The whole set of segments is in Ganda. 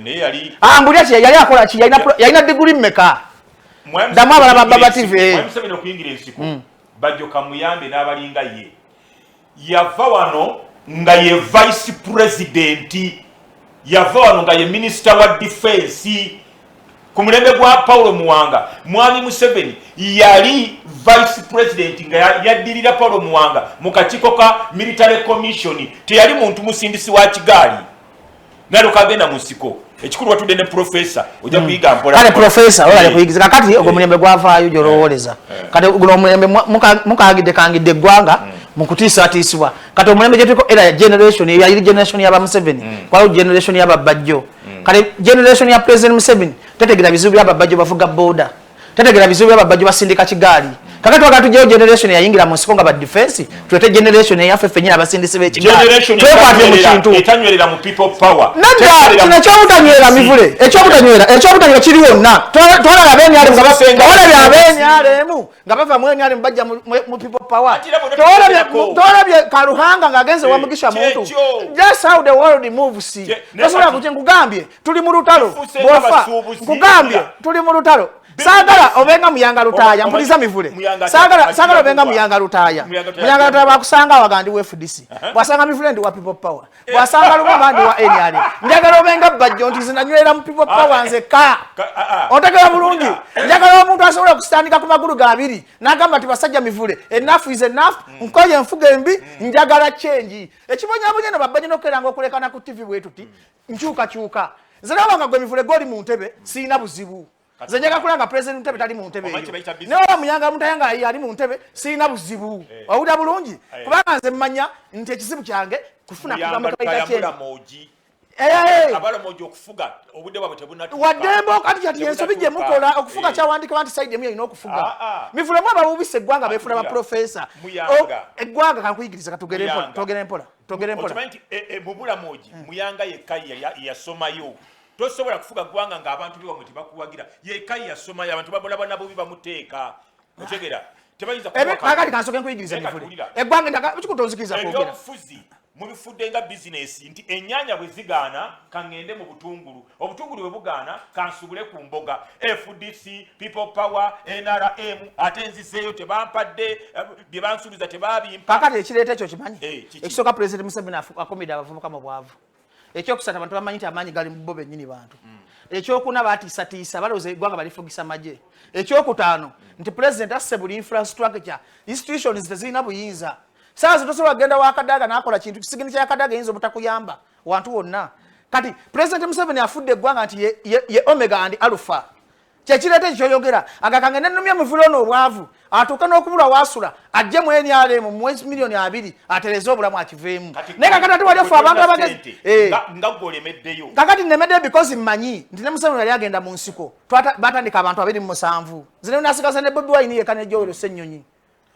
ne yali Mbulya yali akola ki yalina degree mmeka damu abala baba TV Museveni okuyingira ensiko Bajjo kamuyambe n'abalinga ye yava wano nga ye vice president yava wano nga ye minister wa defense ku mulembe gwa Paulo Muwanga Mwami Museveni yali vice president nga yaddirira Paulo Muwanga mu kakiiko ka military commission teyali muntu musindisi wa kigaali nalo kagenda mu nsiko ekikulu watudde ne professor ojja kuyiga mpola kale professor olale kuyigiza kakati ogwo mulembe gwavaayo gyolowoleza kati guno mulembe mukangidde eggwanga mu kutiisatiisibwa kati omulembe gye tuliko era generation yali generation y'aba Museveni kwaliwo generation y'aba Bajjo kati generation ya President Museveni tetegera bizibu by'aba Bajjo bavuga boda tetegera bizibu by'aba Bajjo basindika kigaali kakati twagala tujjeyo generation yayingira mu nsiko nga ba defense tulete generation yaffe ffennyini abasindisi b'ekigaali twekwate mu kintu etanywerera mu people power nedda kino ekyobutanywera mivule ekyobutanywera kiri wonna twalaba abenyalemu nga tewalabye abenyalemu nga bava mu enyalemu bajja mu people power tewalabye Karuhanga ng'agenze wa Mugisha muntu just how the world moves tosobola kuti nkugambye tuli mu lutalo bwofa nkugambye tuli mu lutalo sagala obenga muyanga lutaya mpuliza mivule sagala obenga muyanga lutaya bakusanga wagandi wa FDC bwasanga mivule ndi wa people power bwasanga Lubamba ndi wa NRM njagala obenga Bajjo nti zinanywera mu people power nze ka otegera bulungi njagala omuntu asobola kusitandika ku magulu gabiri n'agamba ati basajja mivule enough is enough nkoye enfuga embi njagala change ekibonyabonya no babanye nokeranga okulekana ku TV bwetuti nkyuka zirabanga gwe mivule goli mu ntebe sina buzibu zenyaga kulanga president ntebe tali mu ntebe eyo ne muyanga mutayanga ali mu ntebe sina buzibu wawuda bulungi kubanga nze mmanya nti ekizibu kyange kufuna kugamba kaita kye abala mojo okufuga obudde bwabwe tebunatu wadembo kati kyati ensobi gye mukola okufuga kyawandika wanti side emu yino okufuga mivulemu ababubise eggwanga befuna ba professor eggwanga kankuyigiriza katugere mpola okimanyi mubula moji muyanga yekkai yasomayo tosobola kufuga gwanga nga abantu bamwe tebakuwagira yekkai yasomayo abantu babola nabo bibamuteeka otegera tebayinza kakati kansoke nkuyigiriza mivule eggwanga ndaka kikutonzikiza kwogera mubifudde nga bizinesi nti ennyanja bwe zigaana kangende mu butungulu obutungulu bwe bugaana kansubule ku mboga FDC people power NRM ate nziseeyo tebampadde bye bansuubiza tebabimpa kakati ekireeta ekyo kimanyi ekisooka President Museveni akomidde abavubuka mu bwavu ekyokusatu abantu bamanyi nti amaanyi gali mu bo bennyini bantu ekyokuna batiisatiisa balowooza eggwanga balifugisa magye ekyokutaano nti President asse buli infrastructure institutions tezirina buyinza sasa tosobola genda wakadaga nakola kintu kisigini kya kadaga yinza obutakuyamba wantu wonna kati President Museveni afudde eggwanga nti ye Omega and Alpha kyekirete ekyoyogera agakangene nnumya muvule ono obwavu atuuka n'okubula wasula ajje mu NRM mu mwezi milioni 2 atereze obulamu akiveemu naye kakati ate wali ofa abantu abagezi nga golemeddeyo kakati nemedde because mmanyi nti ne Museveni yali agenda mu nsiko batandika abantu 27 zino nasigasa ne Bobi Wine yekane Joel Ssennyonyi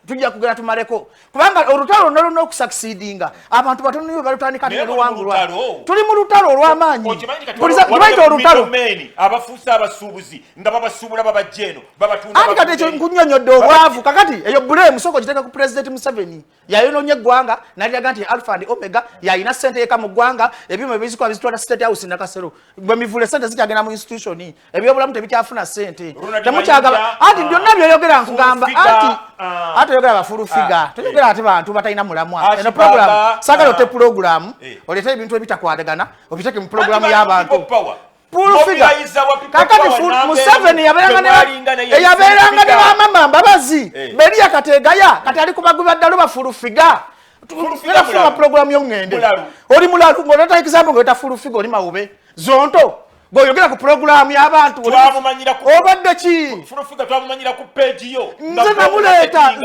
tujja kugera tumaleko kubanga olutalo naluna okusucceedinga abantu batono niyo balutandika ne luwangulwa tuli mu lutalo olw'amaanyi tubaita olutalo abafuusa abasuubuzi nga babasuubula babajjeeno babatunda ati kati ekyo nkunyonyodde obwavu kakati eyo blame soko giteeka ku President Museveni yayonoonye eggwanga naliraga nti Alpha and Omega yayina ssente yeka mu ggwanga ebyuma ebizikwa bizitwala State House Nakasero bwe mivule ssente zikyagenda mu institution ebyobulamu tebikyafuna ssente temukyagala ati byonna byoyogera nkugamba ati yogera ba Ful Figure tuyogera ate bantu batalina mulamwa eno program sagala ote program oleta ebintu ebitakwatagana obiteke mu program y'abantu Ful Figure kakati Museveni yaberanga ne bamama mbabazi beri akategaya kati ali kubagubya ddalo ba Ful Figure tufuna program y'ongende oli mulalu ngoleta example ngoleta Ful Figure oli mawube zonto boyogera ku program y'abantu twamumanyira ku obadde ki Ful Figure twamumanyira ku page yo nze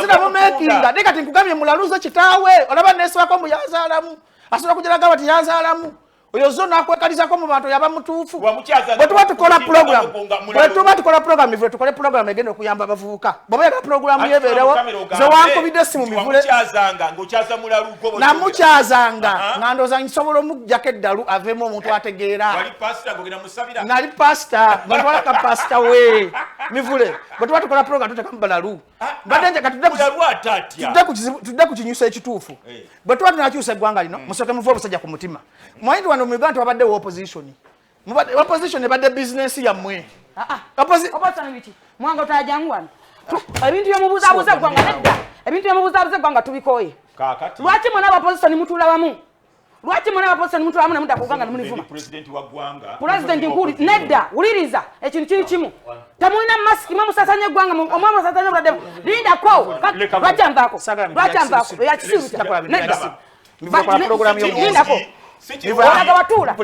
namumekinga ne kati nkugambye mulaluza kitaawe olaba nesibako mu yazaalamu asobola kugeraga bati yazaalamu oyo zona akwekalizako mu bantu yaba mutuufu bwe tuba tukola program mivule tukole program egenda okuyamba abavubuka bw'oba yagala program yebeerewo ze wankubidde essimu mivule namukyazanga nga ndooza nsobola omuggyako eddalu aveemu omuntu ategeera nali pasita gatwalaka pasita we mivule bwe tuba tukola program tutekamu balalu tudde ku kinyusa ekituufu bwe tuba tunakyusa eggwanga lino musooke muve obusajja ku mutima mwanyi wano mu Uganda wabaddewo opposition opposition ebadde business yammwe opposition biki mwanga otajangwana ebintu byomubuzabuza gwanga nedda ebintu byomubuzabuza gwanga tubikoye kakati lwaki mwana wa opposition mutula wamu lwaki mwana wa opposition mutula wamu nemunda kuganga nemunivuma president wa gwanga president nkuli nedda uliriza ekintu kiri kimu tamulina mask mwamusasanya gwanga omwamusasanya bulade linda ko lwaki anvako yakisiruta nedda kwa program yo linda ko Olaga watula.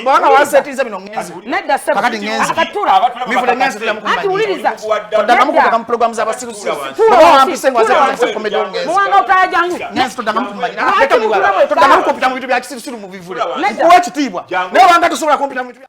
Bwana wasetiza bino ngenzi. Nedda sebo. Kakati ngenzi. Akatula. Mivule ngenzi tula mukumanya. Ati uliriza. Todanga mukuka mu program za basiru. Baba wampise ngwaze kwa komedi ngenzi. Mwanga utajangu. Ngenzi todanga mukumanya. Leka mwiwala. Todanga mukopita mu bitu bya kisiru mu bivule. Kuwa kitibwa. Ne wanga tusobola kompita mu bitu.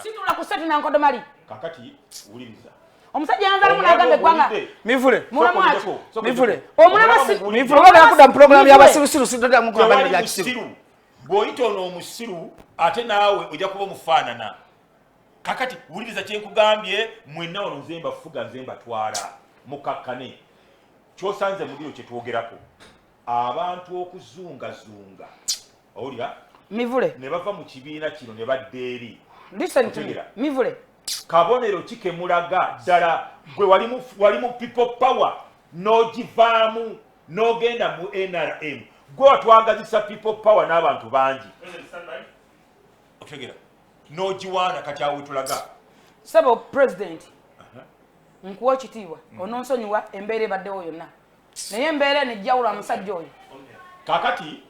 Situla kuseti na nkodo mali. Kakati uliriza. Omusajja yanzala munagambe gwanga. Mivule. Mivule. Mivule bakuda mu program y'abasirusiru sidoda mu kwamba bya kisiru. Boyito no musiru ate naawe ojja kuba mufaanana. Kakati uliriza kye nkugambye mwenna ono nzemba fuga nzemba twala mukakkane. Kyosanze mugiro kye twogerako. Abantu okuzunga. Olya? Mivule. Ne bava mu kibiina kino ne badde eri. Listen to me. Mivule. Kabonero kikemulaga ddala gwe wali mu people power n'ogivaamu n'ogenda mu NRM gwe watwagazisa people power n'abantu bangi otegera n'ogiwaana kati awo tulaga sabo president nkuwa kitiibwa ononsonyiwa embeera ebaddewo yonna naye embeera nejjawula musajja oyo kakati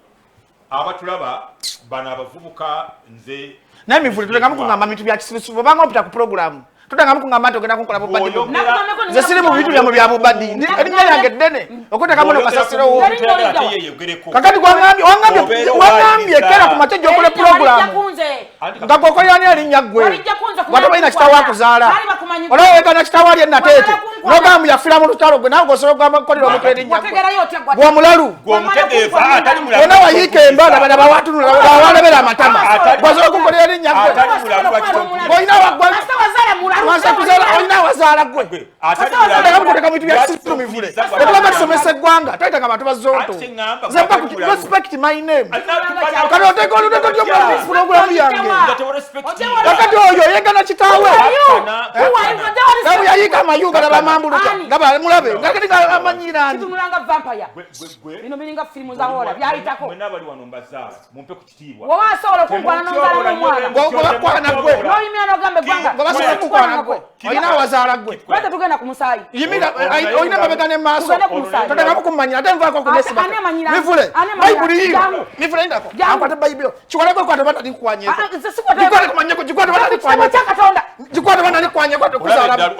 abatulaba bano abavubuka nze na mivule tulenga mukungamba mitu bya kisirusiru banga opita ku program tutanga mukungamba togenda kunkola bo badi ze siri mu bitu bya mu badi erinya yange dene okotaka muno kasasiro wo kakati wangambye kera ku matejo okole program ngakoko yani erinya gwe watu baina kitawa kuzaala olwo ekana kitawa ali natete nogamu ya filamu lutalo gwe nago soro gamba kolero mu erinya gwe mulalu gwe mutegeeva atali mulalu ona wayike embala bana bawatu wala bela matama gwe kukolera erinya gwe atali mulalu wakitomu boina wagwa Masa kuzala oina wazala gwe. Atali mukoteka mitu bya kisiru mivule. Ekuba basomesa gwanga. Taita kama tuba zonto. Zemba ku respect my name. Kano oteko oludeko mu program yange. Kakati oyo yega na kitawe. Ndika mayuga na mamburuka. Ngaba mulabe. Ngakika amanyirani. Kitunulanga vampire. Bino bininga filmu za horror byayitako. Mwe nabali wano mbazaala. Mumpe ku kitiibwa. Wawasobola okungwana n'omuzala n'omwana. Gokwana gwe. N'oyimira n'ogambe gwanga. Gobasobola kukwala gwe. Oyina awazaala gwe. Lwaki tugenda ku musaayi? Yimira oyina mabega ne maaso. Tugenda ku musaayi. Toteka kumanya ate nvaako ku mesi. Ane manyira. Mivule. Bayibuli. Mivule ndako. Akwate Bayibuli. Chikwale kwa kwate bata ndikwanye. Jikwale kumanya ko jikwale bata ndikwanye. Jikwale bata ndikwanye kwa kuzala.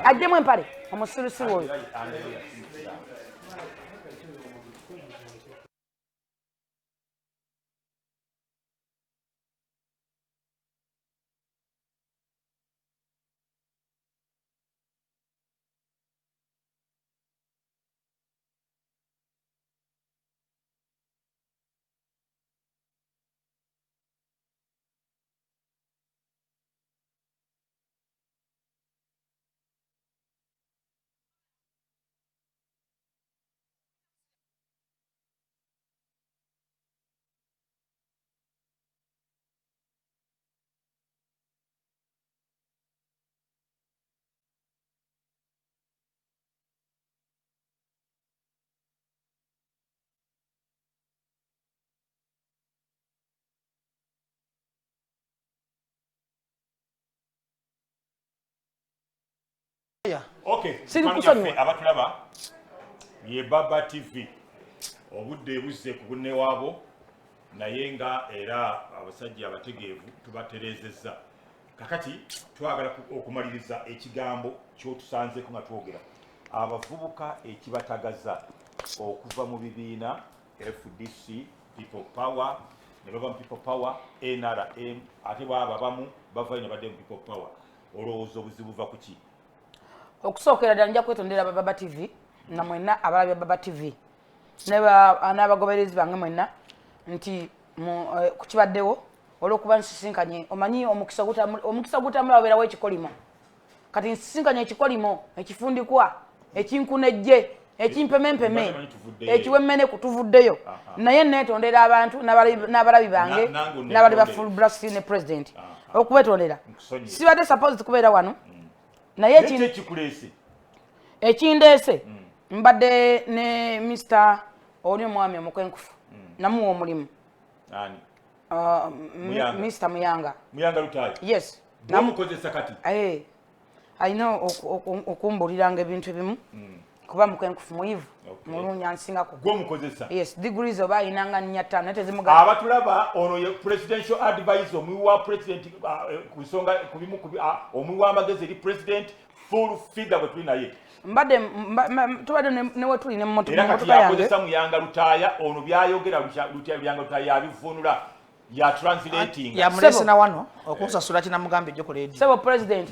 Ajjemu empale omusirusiru oyo. Okay, abatulaba ye Baba TV obudde ebuze ku bunne waabo naye nga era abasajja abategeevu tubaterezezza kakati twagala okumaliriza ekigambo ky'otusanzeko nga twogera abavubuka ekibatagaza okuva mu bibiina FDC People Power ne bava mu People Power NRM ate baba bamu bava ne badde mu People Power olowooza obuzibu buva ku ki okusookera ddala nja kwetondera Baba TV na mwenna abalabya Baba TV n'abagoberezi bange mwenna nti kukibaddewo olw'okuba nsisinkanye omanyi omukisa gutambula wabeerawo ekikolimo kati nsisinkanye ekikolimo ekifundikwa ekinkunejje ekimpemempeme ekiwemmene kutuvuddeyo naye neetondera abantu n'abalabi bange n'abali ba Full Figure ne President okubetondera sibadde suppose kubeera wano naye ekindeese mbadde ne Mr. oli omwami omukwenkufu namuwa omulimu Mr. Muyanga Lutaaya yes namukozesa kati alina okumbuliranga ebintu ebimu kuba mukwenkufu muyivu mulunya nsingako gw'omukozesa yes degrees oba ayinanga nnya ttaano naye tezimugala abatulaba ono ye presidential advisor omuwi wa president ku nsonga ku bimu omuwi w'amagezi eri president Ful Figure bwe tuli naye mbadde tubadde newe tuli ne mmotoka yange era kati yakozesa Muyanga Lutaaya ono byayogera Muyanga Lutaaya yabivunula ya translating yamulesena wano okunsasula kinamugambye ejjo ku radio sebo president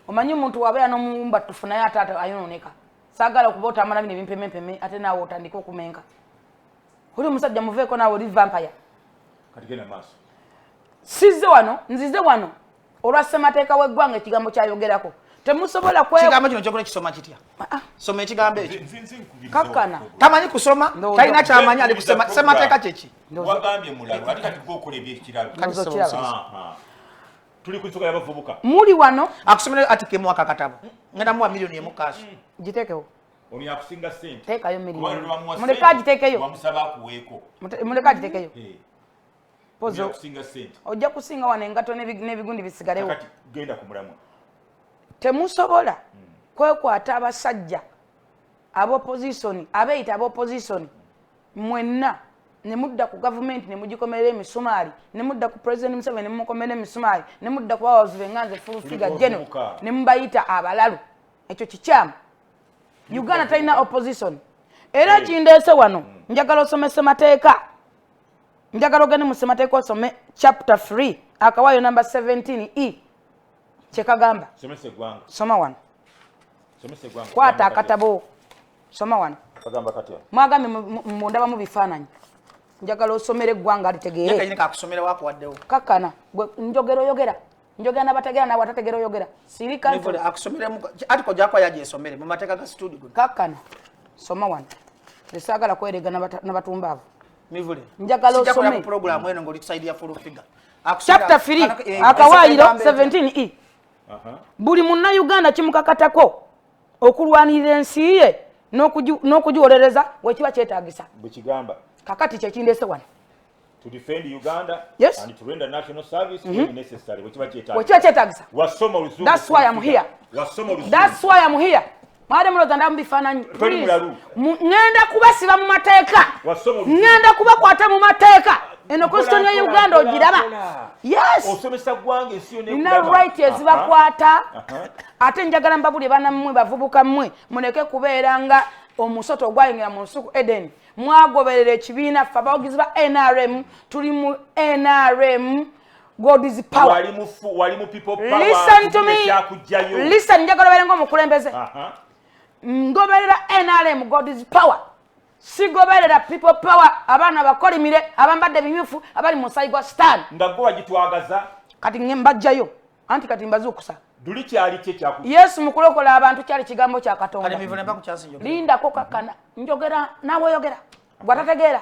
omanyi omuntu wabeera n'omuwumba tufuna naye ate ayononeka saagala okuba otambula bino ebimpemempeme ate naawe otandika okumenka oli omusajja muveeko naawe oli vampire kati genda maaso nzize wano olwa ssemateeka w'eggwanga ekigambo kyayogerako temusobola kigambo kino kyokola kisoma kitya soma ekigambo ekyo kakkana tamanyi kusoma talina kyamanyi ali kusema ssemateeka kyeki wagambye mulalo ate kati gwokola ebyekiralo tuli ku nsonga y'abavubuka muli wano akusomera ati kemuwaka katabo ngenda muwa miliyoni emu kaaso giteekewo ono yakusinga ssente teekayo miliyoni muleke agiteekeyo wamusaba akuweeko muleke agiteekeyo pozo yakusinga ssente ojja kusinga wano engato n'ebigundi bisigalewo kati genda ku mulamwa temusobola kwekwata abasajja ab'opposition abeeyita ab'opposition mwenna ne mudda ku gavumenti ne mugikomerera emisumaali ne mudda ku president Museveni ne mumukomerera emisumaali ne mudda ku bawazi b'enganze Ful Figure General ne mubayita abalalu ekyo kikyamu Uganda talina opposition era ekindeese wano njagala osomese mateeka njagala ogende mu ssemateeka osome chapter 3 akawaayo number 17E kyekagamba soma wano kwata akatabo soma wano mwagambye mundaba mu bifaananyi njagala osomera eggwanga litegeere kakkana njogera oyogera njogera n'abategeera nawe atategeera oyogera kakkana soma wano esaagala kwerega n'abatumbaavu njagala osome chapter 3 akawaayiro 17E buli munnayuganda kimukakatako okulwanirira ensi ye n'okugiwolereza wekiba kyetaagisa bwekigamba kakati kyekindeese wano to defend Uganda yes. and to render national service when necessary wekiba kyetaagisa wasoma oluzungu that's why I'm here that's why I'm here mwade muloza ndamu bifaananyi ngenda kubasiba mu mateeka ngenda kubakwata mu mateeka eno constitution ya Uganda ogiraba yes osomesa gwange esiyo ne ina right ezibakwata ate njagala mbabuli bana mmwe bavubuka mmwe muneke kubeera nga omusoto ogwayingira mu nsuku Eden mwagoberera ekibiina ffe abawagizi ba NRM tuli mu NRM God is power wali mu people power listen to me listen njagala balenga omukulembeze ngoberera NRM God is power sigoberera people power abaana bakolimire abambadde bimyufu abali mu saigwa stand ngaggo bagitwagaza kati ngembajjayo anti kati mbazukusa duli kyali kye kyaku Yesu mukulokola abantu kyali kigambo kya Katonda kale mivule mbaku kyasi njogera linda ko kakana njogera nawe yogera gwatategeera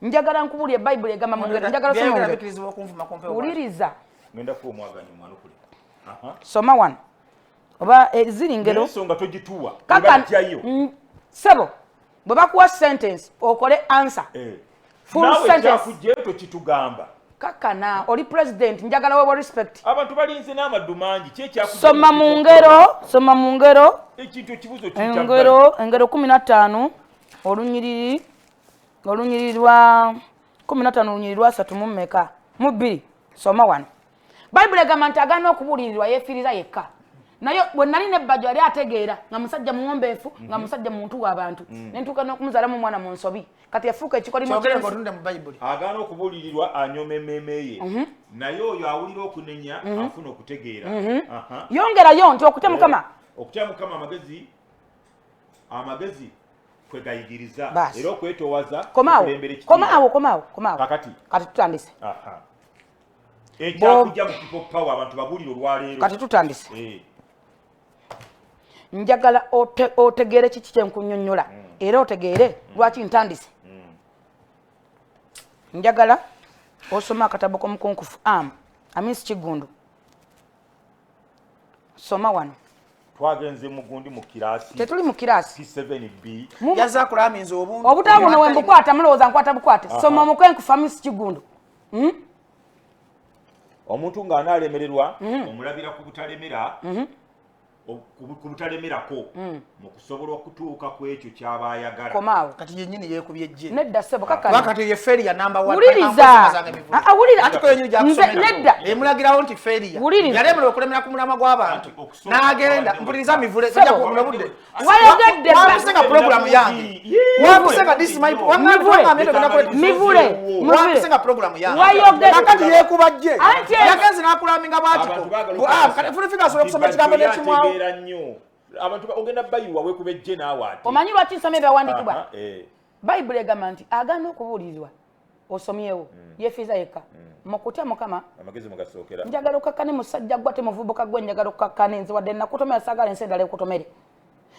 njagala nkubuli eBible egamba mu ngero njagala soma bikirizibwa okunvuma kompe uliriza ngenda ku omwaganyo mwana kule soma one oba eziri ngero ensonga togituwa kakana sebo bwe bakuwa sentence okole answer full sentence nawe kyakujje tokitugamba kakana oli president njagala wewe respect abantu balinze n'amaddu mangi kye kyakujje soma mu ngero ekintu ekibuzo engero 15 olunyiriri lwa 15 olunyiriri lwa 3 mu mmeka mu 2 soma wano Bible egamba nti agaana okubuulirirwa yefiiriza yekka naye bwe nali ne Bajjo yali ategeera nga musajja muwombeefu nga musajja muntu w'abantu nentuuka n'okumuzaalamu omwana mu nsobi kati yafuuka ekikolimo agaana okubuulirirwa anyoma emmeeme ye naye oyo awulira okunenya afuna okutegeera yongerayo nti okutya Mukama amagezi kwegayigiriza era okwetoowaza komaawo kati tutandise ekyakujja mu people power abantu babuulire olwaleero kati tutandise njagala otegeere kiki kyenkunnyonnyola era otegeere lwaki ntandise njagala osoma akatabo k'omukunkufu amisi Kigundu soma wano twagenze mugundi mu kiraasi tetuli mu kiraasi P7B yaza kulaminza obuntu obutabo buno we mbukwata mulowooza nkwata bukwate soma omukunkufu amisi Kigundu omuntu ng'anaalemererwa omulabira ku butalemera ku butalemerako mu kusobola okutuuka ku ekyo ky'aba ayagala komaawo kati yennyini yeekubye ejje nedda ssebo kakana kati ye feria number 1 wuliriza nedda emulagirawo nti feria yalemererwa okulemera ku mulama gw'abantu n'agenda mpuliriza mivule tujja kuno budde wayogedde wakusenga programu yange wakusenga wakusenga programu yange kakati yeekuba jje yagenze n'akulaminga bwatiko Ful Figure asobola okusoma ekigambo n'ekimwawo nnyo abantu ogenda bayiwa wekubejje naawe ati omanyi lwaki nsoma ebyawandikibwa Bible egamba nti agaana okubuulirirwa osomyewo yefiiza yekka mu kutya Mukama amagezi mugasookera njagala okukakkane musajja gwa temuvubuka gwe njagala okukakkane nze wadde nakutomera saagala ensi endala ekutomere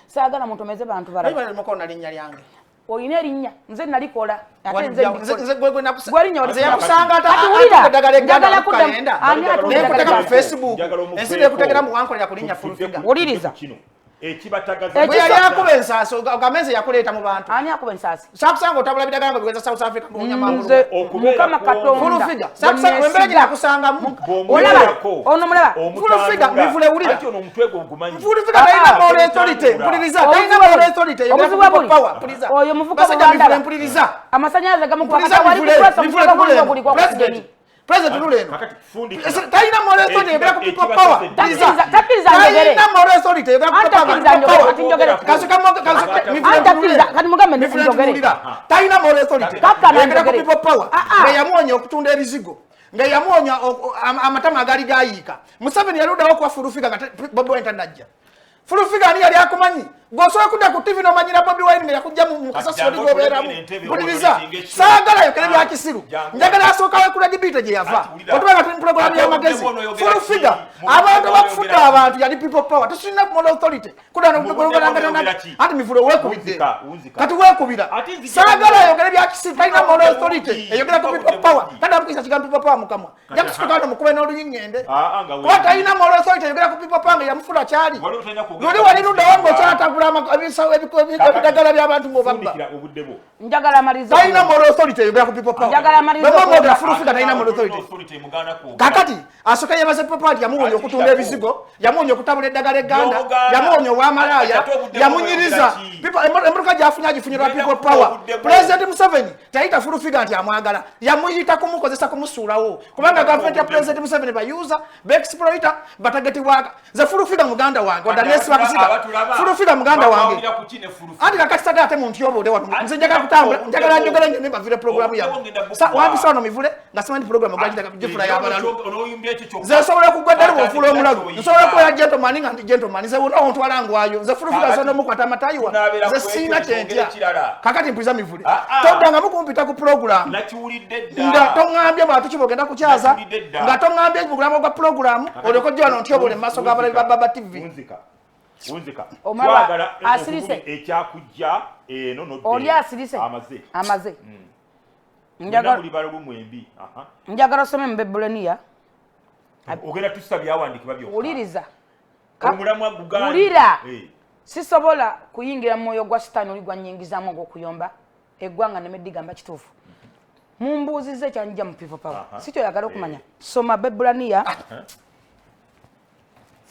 saagala mutomeze bantu balala linnya lyange olina erinnya nze nalikola ate nze yakusanga nekuteka mu Facebook ensi nekutegera mu wankolera ku linnya Ful Figure wuliriza ekibatagaza bwe yali akuba ensaasi ogameze yakuleeta mu bantu ani akuba ensaasi sakusanga otambula bidagala nga biweza South Africa mu nyamangulu Mukama Katonda Ful Figure sakusanga wembere gye nakusangamu ono mulaba Ful Figure mivule wulira ati ono omutwe gwo gumanyi Ful Figure talina moral authority mpuliriza talina moral authority power mpuliriza oyo muvuka bwandala mpuliriza amasanyaze gamukwata wali kupresa muvuka bwandala guli kwa kugeni President Luleno talina moral authority yebera ku people power takiriza njogere talina moral authority yebera ku people power kati mugambe njogere talina moral authority yebera ku people power nga yamuonya okutunda ebizigo nga yamuonya amatama agali gayiika Museveni yaluddawo kuwa Ful Figure nga Bobi Wine tanajja Ful Figure ani yali akumanyi gwosobola kudda ku TV n'omanyira Bobi Wine nga yakujja mu kasasi oli gobeeramu mpuliriza saagala yokere bya kisiru njagala asookawo credibility gye yava otubanga tuli pulogulamu y'amagezi Ful Figure abantu bakufudde abantu yali people power tusilina moral authority anti mivule weekubidde kati weekubira saagala yokere bya kisiru talina moral authority eyogera ku people power kandi amukisa kigambo people power mukamwa jakusikutanda mukube n'olunyingende kuba talina moral authority eyogera ku people power nga yamufula kyali luli waliruddawo ng'okyatagula ebidagala by'abantu ng'obabba njagala maliza talina moral authority yogera ku people power njagala maliza bamwe Ful Figure talina moral authority kakati asoka yamaze people power yamuwonya okutunda ebizigo yamuwonya okutabula eddagala egganda yamuwonya ow'amalaya yamunyiriza emmotoka gyafunye agifunyirwa people power president Museveni tayita Ful Figure nti amwagala yamuyita kumukozesa kumusuulawo kubanga gavumenti ya president Museveni bayuza beexploiter batagetiwaka ze Ful Figure muganda wange odanesi bakusiga Ful Figure muganda wange andi kakati sagala ate muntu yobode wano nze njagala kutambula njagala njogera ngene bavire programu yawe wambisa wano mivule nga simanyi programu gajita jifula y'abalalu ze sobola kugwaddalu bwofula omulalu nsobola kubeera gentleman nga ndi gentleman ze wona ontwala ngwayo ze Ful Figure sono mukwata amatayiwa ze siina kyentya kakati mpuliza mivule toddanga mukumpita ku programu nga toŋŋambye bantu kibogenda kukyaza nga toŋŋambye mugulamu gwa programu oleko jjo wano ntyobole mu maaso g'abalali ba Baba TV Unzika. Omala asirise ekyakujja eno no oli asirise amaze njagala libalo lumwembi njagala some mbebulenia ogenda tusabya awandikibwa byo uliriza omulamwa guganda ulira sisobola kuyingira moyo gwa sitani oli gwanyingizamu ogw'okuyomba eggwanga nemeddigamba kituufu mumbuuzize kyanjja mu people power sikyo yagala okumanya soma bebulania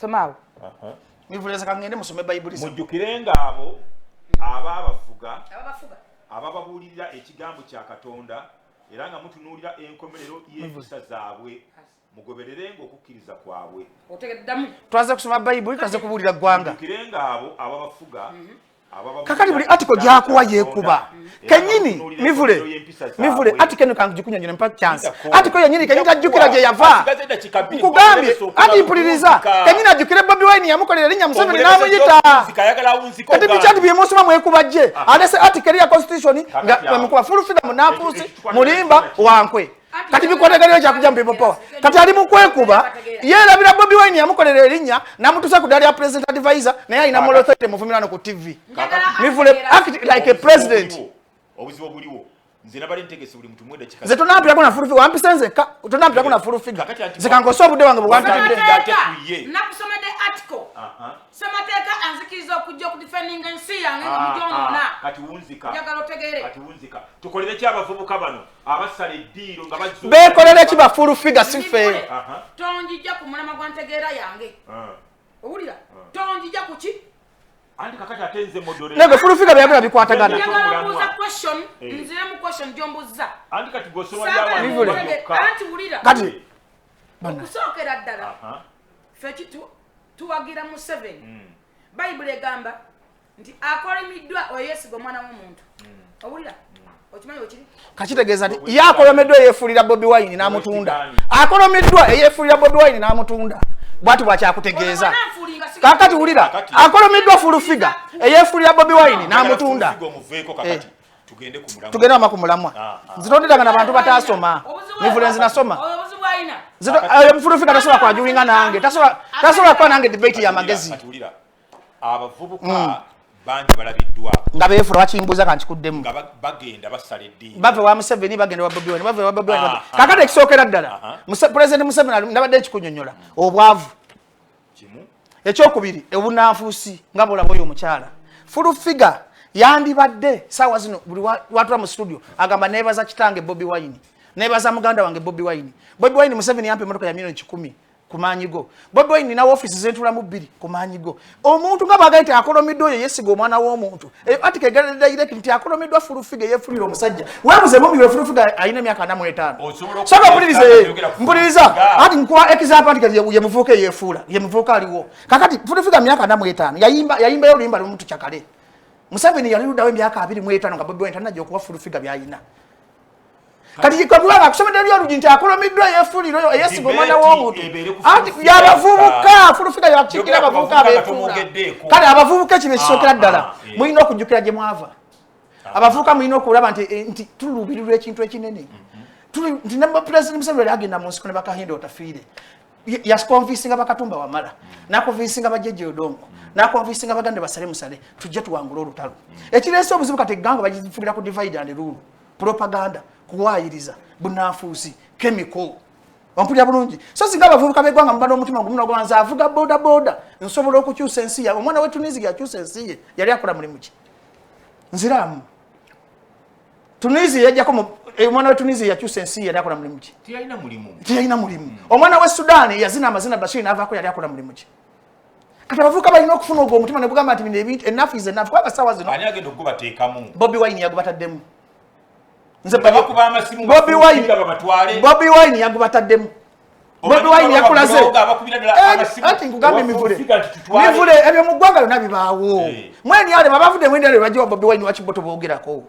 somaawo mivuleza kangende musome bayibuli mujjukirenga abo ababafuga abababuulirira ekigambo kya Katonda era nga mutunuulira enkomerero y'empisa zaabwe mugobererenga okukkiriza kwabwe twaze kusoma bayibuli twaze kubuulira ggwanga mujjukirenga abo ababafuga kakati buli article gyakuwa yeekuba kenyini mivule article eno kangikunyonyera mpa chance article yenyini kenyini tajjukira gye yava nkugambye ati mpuliriza kenyini ajjukire Bobi Wine yamukolera linnya Museveni n'amuyita kati bikyati byemusoma mwekuba gye alese article ya constitution nga mukuba Ful Figure munafuusi mulimba wankwe kati bikotegerero kyakuja mu people power kati ali mukwekuba yeerabira Bobi Wine yamukolera erinnya namutusa ku dali ya president advisor naye alina moral authority muvumirano ku TV mivule act like a president obuzibu buliwo nze nabali ntegese buli mtu mwenda kikazi ze tunampira kuna Ful Figure wampisenze tunampira kuna Ful Figure zikankosa obudde wange bwantidde nakusomedde article semateeka anzikiriza okujja ku defending ensi yange nga mujonona kati wunzika njagala otegeere kati wunzika tukolere ki abavubuka bano abasala eddiiro nga bazzo beekolere ki ba Ful Figure sife tonjija ku mulama gwa ntegeera yange owulira tonjija ku ki andi kakati atenze modore nego Ful Figure byagala bikwatagana njagala kubuuza question nzire mu question gyombuza andi kati gosoma byawa anti wulira kati okusookera ddala ffe kitu tuwagira Museveni bayibuli egamba nti akolimiddwa oyesiga omwana w'omuntu owulira okimanyi wekiri kakitegeeza nti ye akolomiddwa eyeefuulira Bobi Wine n'amutunda akolomiddwa eyeefuulira Bobi Wine n'amutunda bwati bwakyakutegeeza kakati wulira akolomiddwa Ful Figure eyeefuulira Bobi Wine n'amutunda tugende wama ku mulamwa nzitonderanga n'abantu bataasoma mivule nzinasoma Ful Figure tasobola kwajulinga nange tasobola kuba nange debate y'amagezi abavubuka bangi balabiddwa nga beefula bakimbuuza kankikuddemu bagenda basala eddiini bave wa Museveni bagenda wa Bobi Wine bave wa Bobi Wine kakati ekisookera ddala president Museveni ndabadde ekikunyonnyola obwavu ekyokubiri obunanfuusi nga bwolaba oyo omukyala Ful Figure yandibadde saawa zino buli watula mu studio agamba neebaza kitange Bobi Wine neebaza muganda wange Bobi Wine Museveni yampa emmotoka ya milioni 10 ku maanyigo Bobi Wine na office zentulamu 2 ku maanyigo omuntu nga bagaite akolomiddwa oyo yesiga omwana w'omuntu ati kegera direct nti akolomiddwa Ful Figure yeefulira omusajja weebuze mubi we Ful Figure ayina emyaka 45 soka mpuliriza ati nkuwa example ati ye muvuuka yeefuula ye muvuuka aliwo kakati Ful Figure myaka 45 yayimba oluyimba lumu tukyakale Museveni yaluddawo emyaka 25 nga Bobi Wine tanajja okuwa Ful Figure byayina kati kabula akusomedde lyo oluggi nti akolomiddwa yeefulira oyo eyesiga omwana w'omuntu ati yabavubuka Ful Figure yakikira abavubuka abeefuula kale abavubuka ekyo ekisookera ddala mulina okujjukira gye mwava abavubuka mulina okulaba nti tuluubirirwa ekintu ekinene nti ne President Museveni agenda mu nsiko ne bakahinda otafiire yasikonvinsinga bakatumba wamala nakonvinsinga bajjejje odongo nakonvinsinga bagande basale musale tujje tuwangula olutalo ekireese obuzibu kati egganga bagifugira ku divide and rule propaganda kuwayiriza bunafuusi chemical wampulira bulungi so singa abavubuka beggwanga mubadde omutima gumu nogwanza avuga boda boda nsobola okukyusa ensi ye omwana we Tunisia yakyusa ensi ye yali akola mulimu ki nziramu Tunisia yajjako omwana we Tunisia yakyusa ensi yali akola mulimu ki? Tiyalina mulimu. Omwana we Sudan yazina amazina Bashir n'avaako yali akola mulimu ki? Kati abavubuka balina okufuna ogwo omutima ne gugamba nti bino ebintu enough is enough. Kubanga ssaawa zino ani agenda okubateekamu? Bobi Wine yagubataddemu. Nze bakuba amasimu Bobi Wine yagubataddemu. Bobi Wine yakulaze. Ati nkugambye mivule ebyo mu ggwanga byonna bibaawo. Mweni ale babavudde mweni ale lwajja Bobi Wine wakiboto boogerako.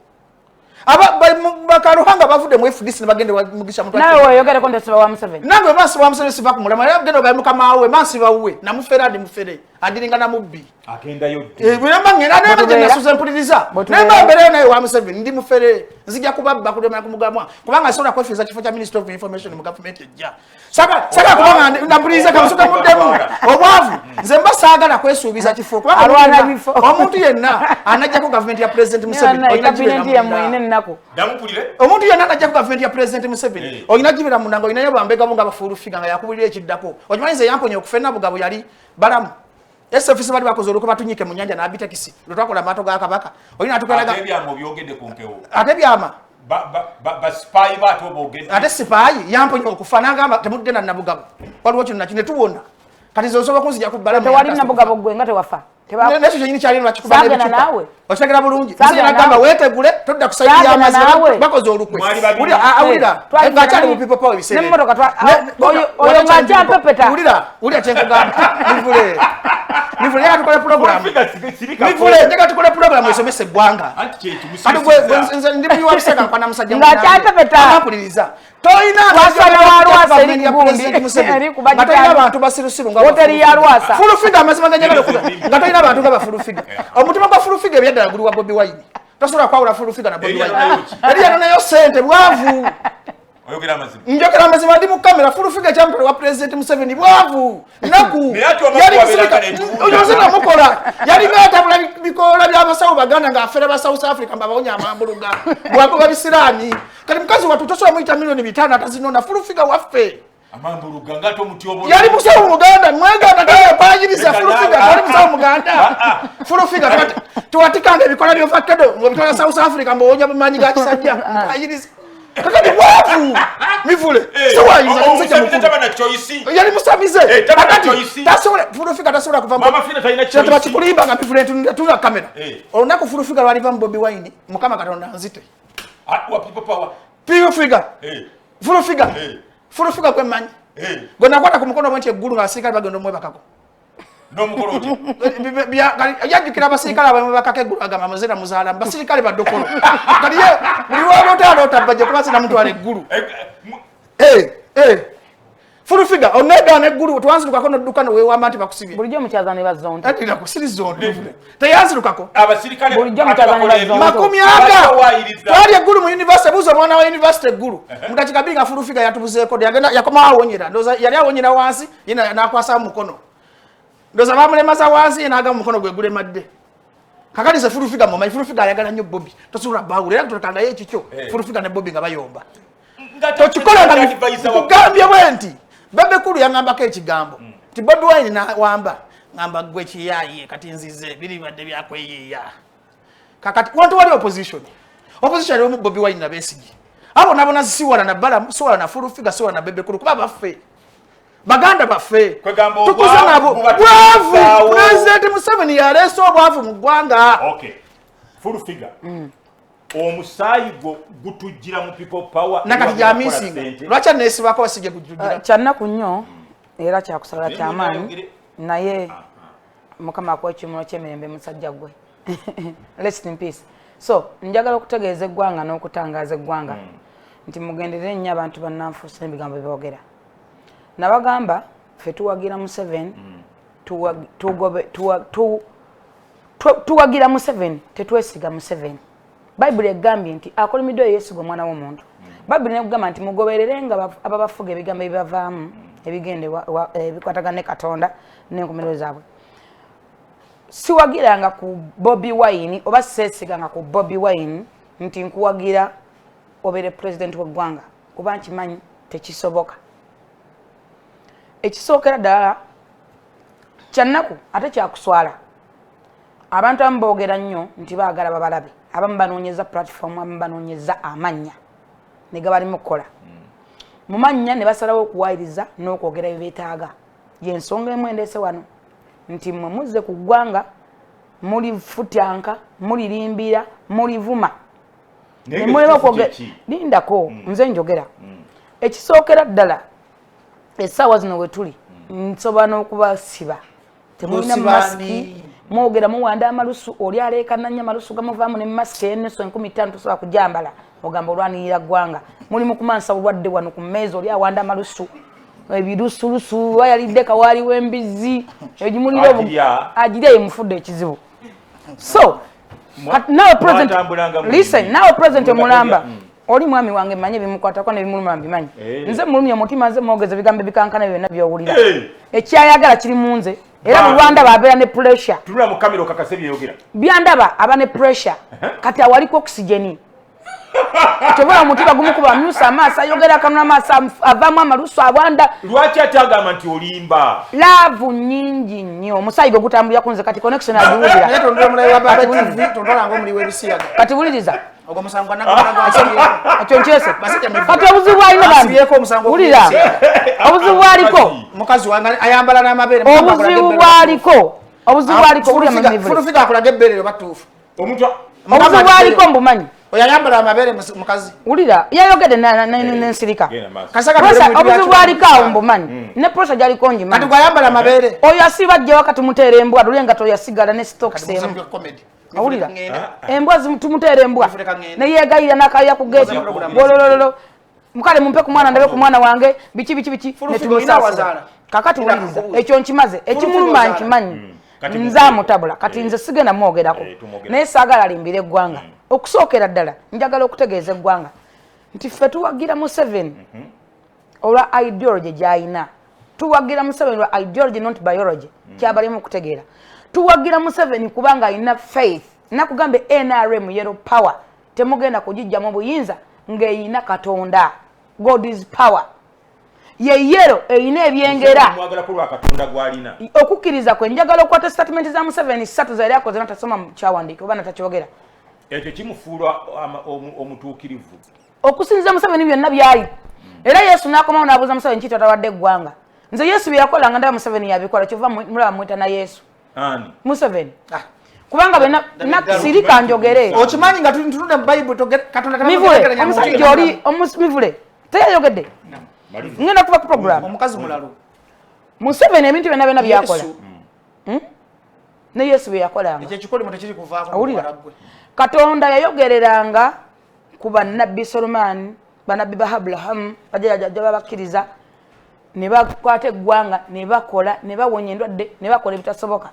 Bakaruhanga bavudde mu FDC ne bagende mugisha mutwa. Nawe oyogere ko ndesiba wa Museveni. Nange basi wa Museveni siva kumulama yagenda ga mukama wawe mansi bawuwe na muferadi mufere adiringa na mubbi. Agenda yo. Buyamba ngena ne bagenda suze mpuliriza. Nemba mbere naye wa Museveni ndi mufere nzija kubabba kudema kumugamwa. Kubanga sona kwefiza kifo cha Minister of Information mu government ejja. Saka kubanga ndapuliriza kamusuka muddemu. Obwavu nze mbasagala kwesuubiza kifo kubanga omuntu yenna anajja ku government ya President Museveni. Omuntu yenna anajja ku government ya President Museveni. Oyina jibira munango oyina yo bambega bunga bafulu figa nga yakubulira ekiddako. Okimanyize yamponye okufenna bugabo yali balamu. Ese ofisi bali bakoze oluko batunyike mu nyanja na bitakisi. Lutakola mato ga kabaka. Oyina atukalaga. Ebyaama byogedde ku nkewo. Ate byama. Ba spy bato bogedde. Ate spy yamponye okufana ngamba temugenda na bugabo. Waliwo kino nakine tuwona. Kati zo soba kunzija ku balamu. Tewali na bugabo gwe ngate wafa. Neso kyini kyali lwakikubanga ebicupa. Nawe. Otegera bulungi. Nze nagamba wetegule todda kusaidia amazi bakoze olukwe. Awulira. Ngakyali mu people power bisebe. Nemmotoka twa oyo ngakya pepeta. Ulira kyengugamba. Nivule ya tukole program. Nivule ndeka tukole program esomese gwanga. Kati gwe ndi biwa biseka kwa namusajja. Ngakya pepeta. Apuliriza. Toina wasala walwasa eri kubundi eri kubajja. Ngatoina abantu basirusiru ngabo. Hoteli ya Rwasa. Ful Figure amazima nganyala kuba. Ngatoina abantu ngaba Ful Figure. Omutima gwa Ful Figure byadala guli wa Bobi Wine. Tosobola kwawula Ful Figure na Bobi Wine. Eri yana nayo sente bwavu. Oyogera amazima. Njogera amazima ndi mu kamera Ful Figure champion wa President Museveni bwavu. Naku. Yali kusirika. Oyozina mukola. Yali ngatabula bikola by'abasawo baganda nga afere ba South Africa mbabaonya amambuluga. Bwako babisirani. Kali mukazi watu tosobola muita milioni 5 atazinona Ful Figure waffe. Amambuluga ngato muti obo. Yali musawo Muganda mwega nataya pajiriza Ful Figure yali musawo Muganda. Ful Figure tuwatikanga ebikola byo fakkedo ngo bitola South Africa mbonya bumanyi ga kisajja. Pajiriza. Kakati wafu mivule siwayiza omusajja mukuru na choice yali musamize tabana choice tasobola Ful Figure tasobola kuva mama fina tayina choice tubachikulimba nga mivule tuna kamera onako Ful Figure wali va Bobi Wine mukama katonda nzite wa people power Ful Figure kwe manyi gona kwata kumukono mwenti eggulu nga asirikali bagendo mwe bakako no mukoloti yajukira abasirikale abamwe bakake eggulu agamba muzera muzaala basirikale badokolo kali ye buli walota bajje kubasa na mtu ale eggulu Ful Figure onega ne eggulu twanziruka kono dukano we wamati bakusibye bulijjo mukyazane bazonto ati nakusirizondo tayanzirukako abasirikale bulijjo mukyazane bazonto makumi aga twali eggulu mu university buzo mwana wa university eggulu mudakikabinga Ful Figure yatubuzeeko yagenda yakoma awonyera ndoza yali awonyera wansi yina nakwasa mukono ndoza bamulemaza wansi yinaga mukono gwe gule madde kakali se Ful Figure mama Ful Figure ayagala nnyo Bobi tosula bawule era tutanga ye kikyo Ful Figure ne Bobi nga bayomba tochikola nga kugambye bwenti bebe kulu yangambako ekigambo ti Bobi Wine na wamba ngamba gwe kiyaye kati nzize biri badde byakweyiya kakati wantu wali opposition wali mu Bobi Wine na Besigye abo nabona siwala na bala siwala na Ful Figure siwala na bebe kulu kuba baffe baganda baffe tukuza nabo bwavu President Museveni yaleso bwavu mu ggwanga okay Ful Figure omusayi gutujira mu people power nakati jamisinga lwacha nesibako basije kujujira kyannaku nnyo era kyakusala kyamaanyi naye mukama akwekimulo ky'emirembe musajja gwe rest in peace so njagala okutegeeza eggwanga n'okutangaaza eggwanga nti mugenderere nnyo abantu bannanfuusi n'ebigambo byeboogera nabagamba ffe tuwagira Museveni tuwagira Museveni tetwesiga Museveni Bible egambye nti akolimiddwa yeesiga omwana w'omuntu Bible negamba nti mugoberere nga ababafuga ebigambo ebibavaamu ebigende ebikwatagana ne Katonda n'enkomerero zaabwe siwagiranga ku Bobi Wine oba seesiganga ku Bobi Wine nti nkuwagira obeere president w'eggwanga kuba nkimanyi tekisoboka ekisookera ddala kyannaku ate kyakuswala abantu abamu boogera nnyo nti baagala babalabe abamu banoonyeza platform abamu banoonyeza amanya ne gabali mukola mu mannya ne basalawo okuwayiriza n'okwogera bye beetaaga y'ensonga emu endeese wano nti mmwe muzze ku ggwanga muli futyanka mulirimbira mulivuma nemulema okwogera lindako nze njogera ekisookera ddala essaawa zino we tuli nsobola n'okubasiba temulina masiki mwogera muwanda amalusu oli aleekananya amalusu gamuvaamu ne masiki eneso 15 tosobola kujambala ogamba olwanirira ggwanga muli mu kumansa bulwadde wano ku mmeeza oli awanda amalusu ebilusulusu wayalidde kawaali w'embizi egimulira agirya ye mufudde ekizibu so nawe president omulamba oli mwami wange manye bimukwatako nebimuluma mbimanyi nze mulumya omutima nze mwogeza bigambo bikankana byonna byowulira ekyayagala kiri mu nze era bulwandaba abeera ne pressure byandaba aba ne pressure kati awaliko oxygeni tobola omutima gumukuba amyusa amaaso ayogera akanula amaaso avaamu amalusu abwanda lwaki atagamba nti olimba laavu nyingi nnyo omusaayi gwe gutambulira kunze kati connection agiwulira kati wuliriza ekyo nkyese kati obuzibu alina wulira obuzibu bwaliko obuzibu bwaliko obuzibu bwaliko mbumanyi oyayambala amabere mukazi ulira yayogede n'ensirika obuzibu bwaliko awo mbumanyi ne pressure gyaliko ngi kati gwayambala amabere oyo asiba jja wakati muteera embwa lulenga toyasigala ne stocks emu awulira embwa tumuteera embwa neyegayira n'akaya ku geeti bolololo mukale mumpe ku mwana ndabe ku mwana wange biki netumusaasira kakati wuliriza ekyo nkimaze ekimuluma nkimanyi nze amutabula kati nze sigenda mwogerako naye saagala alimbira eggwanga okusookera ddala njagala okutegeeza eggwanga nti ffe tuwagira Museveni olwa ideology gy'ayina tuwagira Museveni lwa ideology not biology kyabalimu okutegeera tuwagira Museveni kubanga ayina faith nakugambe NRM yellow power temugenda kugijjamu buyinza ng'eyina Katonda God is power ye yero eyina ebyengera okukkiriza kwe njagala okukwata statement za Museveni 3 zaali akoze natasoma mu kyawandiika oba natakyogera ekyo kimufuula omutuukirivu okusinziza Museveni byonna byali era Yesu n'akomawo n'abuuza Museveni kiti atawadde eggwanga nze Yesu bye yakolanga ndaba Museveni yabikola kyova mulaba mwita na Yesu Museveni kubanga bena nakisirika njogere okimanyi nga tuntunde mu Bible Katonda mivule omusajja oli mivule teyayogedde ngenda kuba ku program omukazi mulalo Museveni ebintu byonna byakola ne Yesu bye yakolanga ekyo kikoli mu tekiri kuvaako awulira Katonda yayogereranga ku bannabbi Solomon bannabbi ba Abraham bajja babakkiriza ne bakwata eggwanga ne bakola ne bawonya endwadde ne bakola ebitasoboka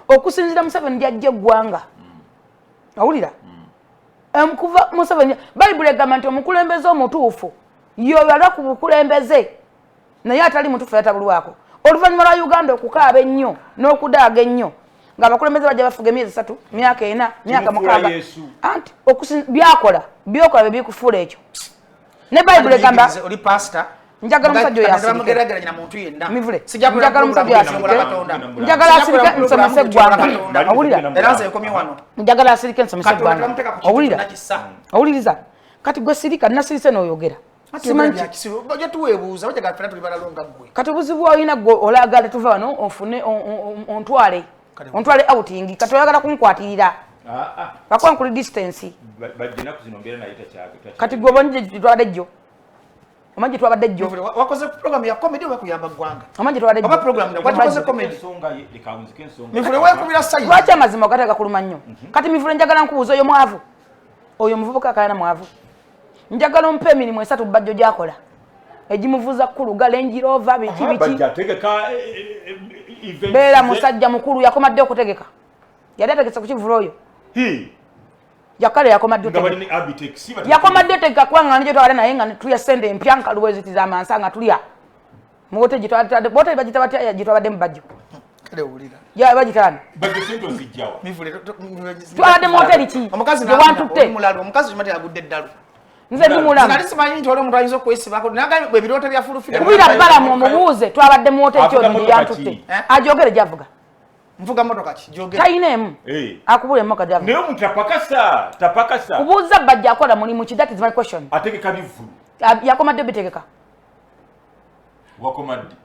okusinzira Museveni gyajja eggwanga awulira kuva Museveni Bayibuli egamba nti omukulembeze omutuufu yobalwa ku bukulembeze naye atali mutuufu yatabulwako oluvannyuma lwa Uganda okukaaba ennyo n'okudaaga ennyo ng'abakulembeze bajja bafuga emyezi 3 myaka 4 myaka 6 anti byakola byokola bebikufuula ekyo ne Bayibuli egamba oli pastor njagala omusajja oyo amugeraageranya muntu yenna mivule njagala omusajja njagala asirike nsomese eggwanga awulira era nze ekomye wano njagala asirike nsomese eggwanga awulira awuliriza kati gwe sirika nasirise n'oyogera kati obuzibu olina gwe olagala tuva wano onfune ontwale outing kati oyagala kunkwatirira bakwankuli distance kati gwe obonye gyetwabadde jjo omanyi gyetwabadde jjo wakoze program ya comedy oba kuyamba ggwanga omanyi gyetwabadde oba program wakoze comedy mivule wekubira sayi lwaki amazima ogatega kuluma nnyo kati mivule njagala nkubuuza oyo mwavu oyo muvubuka akayana mwavu njagala ompe emirimu 3 Bajjo gyakola egimuvuza kkuluga Range Rover biki beera musajja mukulu yakomadde okutegeka yali ategese ku kivulo oyo yakale yakomadde otegeka kubanga nijo twabadde naye nga tuyasende empya nkaluwezitiza amansa nga tulya muwote bote bagitwabadde mu Bajjo bagitaana twabadde mu hoteri ki gyewantutte nze ndi mulamu kubira balamu omubuuze twabadde mu hoteri kyoni gye yantutte ajogere gyavuga Mvuga motoka ki joge tainemu akubule moka javu naye omuntu tapakasa kubuuza Bajjo akola mulimu ki, that is my question. ategeka bivulu yakomadde bitegeka wakomadde